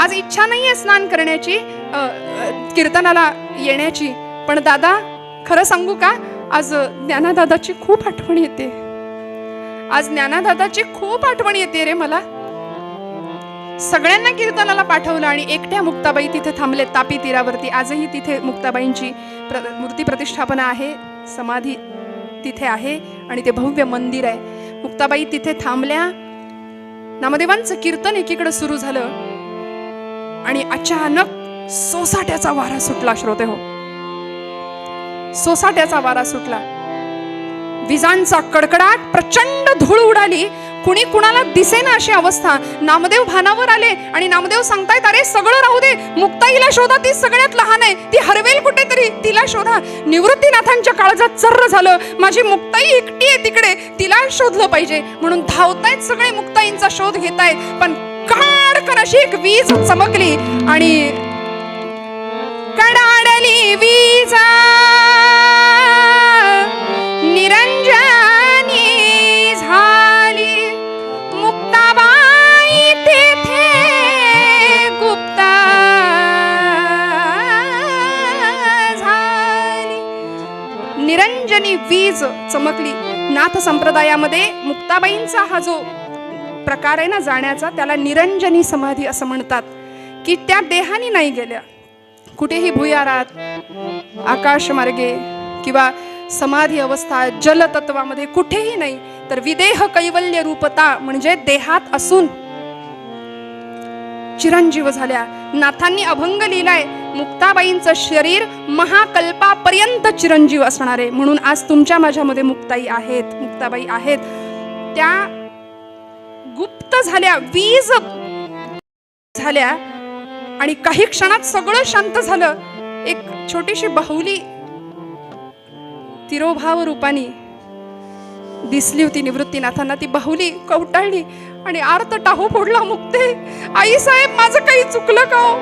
आज इच्छा नाहीये स्नान करण्याची, कीर्तनाला येण्याची. पण दादा खरं सांगू का, आज ज्ञानादादाची खूप आठवण येते, आज ज्ञानादादाची खूप आठवण येते रे मला. सगळ्यांना कीर्तनाला पाठवलं आणि एकट्या मुक्ताबाई तिथे थांबले तापी तीरावरती. आजही तिथे मुक्ताबाईंची मूर्ती प्रतिष्ठापना आहे, समाधी तिथे आहे आणि ते भव्य मंदिर आहे. मुक्ताबाई तिथे थांबल्या. नामदेवांचं कीर्तन एकीकडे सुरू झालं आणि अचानक सोसाट्याचा वारा सुटला. श्रोते हो, सोसाट्याचा वारा सुटला. विजांचा कडकडाट, प्रचंड धूळ उडाली. कुणी कुणाला दिसेना अशी अवस्था. नामदेव भानावर आले आणि नामदेव सांगतायत, अरे सगळं राहू दे, मुक्ताईला शोधा, ती सगळ्यात लहान आहे, ती हरवेल कुठेतरी, तिला शोधा. निवृत्तीनाथांच्या काळजात चर्र झालं, माझी मुक्ताई एकटी आहे तिकडे, तिला शोधलं पाहिजे. म्हणून धावतायत सगळे, मुक्ताईंचा शोध घेतायत. पण काडकन अशी एक वीज चमकली आणि कडाडली वीजा निरंजनी झाली. मुक्ताबाई तेथे गुप्ता झाली. निरंजनी वीज चमकली. नाथ संप्रदायामध्ये मुक्ताबाईंचा हा जो प्रकार आहे ना जाण्याचा, त्याला निरंजनी समाधी असं म्हणतात. की त्या देहानी नाही गेल्या, कुठेही भुयारात, आकाशमार्गे किंवा समाधी अवस्था जलतत्वामध्ये कुठेही नाही, तर विदेह कैवल्य रूपता म्हणजे देहात असून चिरंजीव झाल्या. नाथांनी अभंग लिहिलाय, मुक्ताबाईंचं शरीर महाकल्पापर्यंत चिरंजीव असणार आहे. म्हणून आज तुमच्या माझ्यामध्ये मुक्ताई आहेत, मुक्ताबाई आहेत. त्या गुप्त झाल्या, वीज झाल्या आणि काही क्षणात सगळं शांत झालं. एक छोटीशी बाहुली तिरोभाव रूपाने दिसली होती निवृत्तीनाथांना. ती बाहुली कवटाळली आणि आर्त टाहू फोडला, मुक्ते आई साहेब माझं काही चुकलं का हो?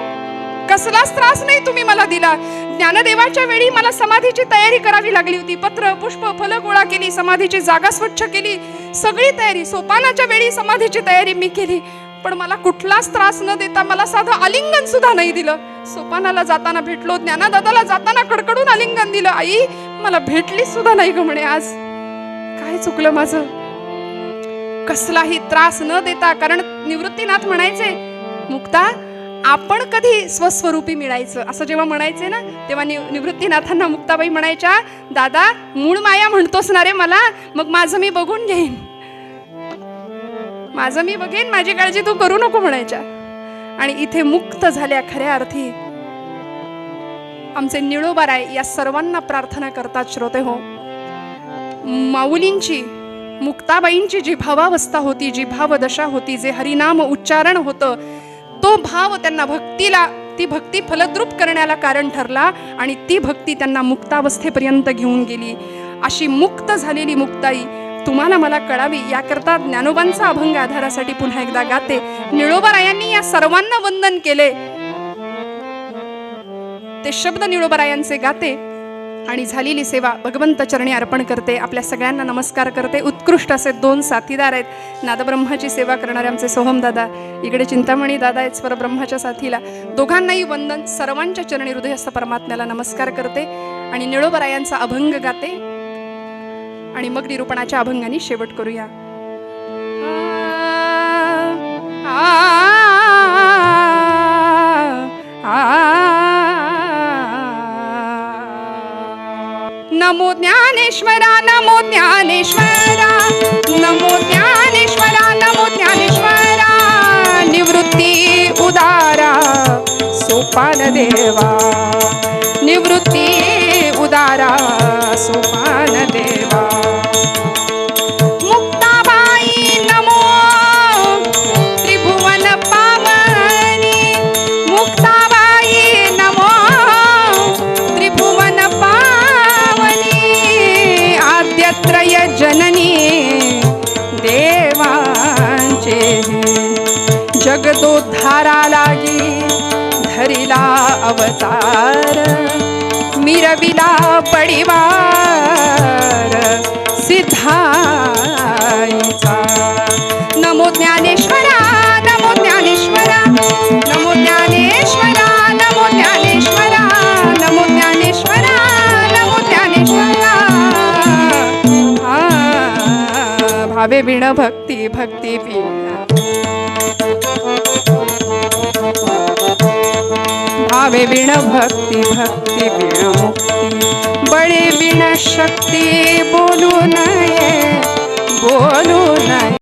कसलाच त्रास नाही तुम्ही मला दिला. ज्ञानदेवाच्या वेळी मला समाधीची तयारी करावी लागली होती. पत्र पुष्प फल गोळा केली, समाधीची जागा स्वच्छ केली, सगळी तयारी. सोपानाच्या वेळी समाधीची तयारी मी केली, पण मला कुठलाच त्रास न देता मला साधं आलिंगन सुद्धा नाही दिलं. सोपानाला जाताना भेटलो, ज्ञानदादाला जाताना कडकडून आलिंगन दिलं. आई मला भेटली सुद्धा नाही ग म्हणे. आज काय चुकलं माझं? कसलाही त्रास न देता. कारण निवृत्तीनाथ म्हणायचे, मुक्ता आपण कधी स्वस्वरूपी मिळायचं असं जेव्हा म्हणायचे ना, तेव्हा निवृत्तीनाथांना मुक्ताबाई म्हणायच्या, दादा मूळ माया म्हणतोस ना रे मला, मग माझं मी बघून घेईन, माझं मी बघेन, माझी काळजी तू करू नको म्हणायच्या. आणि इथे मुक्त झाल्या खऱ्या अर्थी. आमचे निळोबाराय या सर्वांना प्रार्थना करतात श्रोते हो. माऊलींची, मुक्ताबाईंची जी भावावस्था होती, जी भावदशा होती, जे हरिनाम उच्चारण होतं, तो भाव त्यांना भक्तीला, ती भक्ती फलद्रूप करण्याला कारण ठरला आणि ती भक्ती त्यांना मुक्तावस्थेपर्यंत घेऊन गेली. अशी मुक्त झालेली मुक्ताई तुम्हाला मला कळावी याकरता ज्ञानोबांचा अभंग आधारासाठी पुन्हा एकदा गाते. निळोबारायांनी या सर्वांना वंदन केले, ते शब्द निळोबारायांचे गाते आणि झालेली सेवा भगवंत चरणी अर्पण करते. आपल्या सगळ्यांना नमस्कार करते. उत्कृष्ट असे 2 साथीदार आहेत. नादब्रह्माची सेवा करणारे आमचे सोहम दादा, इकडे चिंतामणी दादा आहेत स्वरब्रह्माच्या साथीला. दोघांनाही वंदन. सर्वांच्या चरणी हृदयस्थ परमात्म्याला नमस्कार करते आणि निळोबारायांचा अभंग गाते आणि मग निरूपणाच्या अभंगाने शेवट करूया. नमो ज्ञानेश्वरा, नमो ज्ञानेश्वरा, नमो ज्ञानेश्वरा, नमो ज्ञानेश्वरा. निवृत्ती उदारा सोपान देवा, निवृत्ती उदारा सोपान देवा. मुक्ताबाई नमो त्रिभुवन पावनी, मुक्ताबाई नमो त्रिभुवन पावनी. आद्यत्रय जननी देवांचे जगदोद्धारा लागी धरिला अवतार. मिरविला पडिवार सिद्धाईचा. नमो ज्ञानेश्वरा, नमो ज्ञानेश्वरा, नमो ज्ञानेश्वरा, नमो ज्ञानेश्वरा, नमो ज्ञानेश्वरा, नमो ज्ञानेश्वरा. भावे विण भक्ती, भक्ती विण भावे विण भक्ती, भक्ती विण मुक्ती. बळे विण शक्ती बोलू नये, बोलू नये.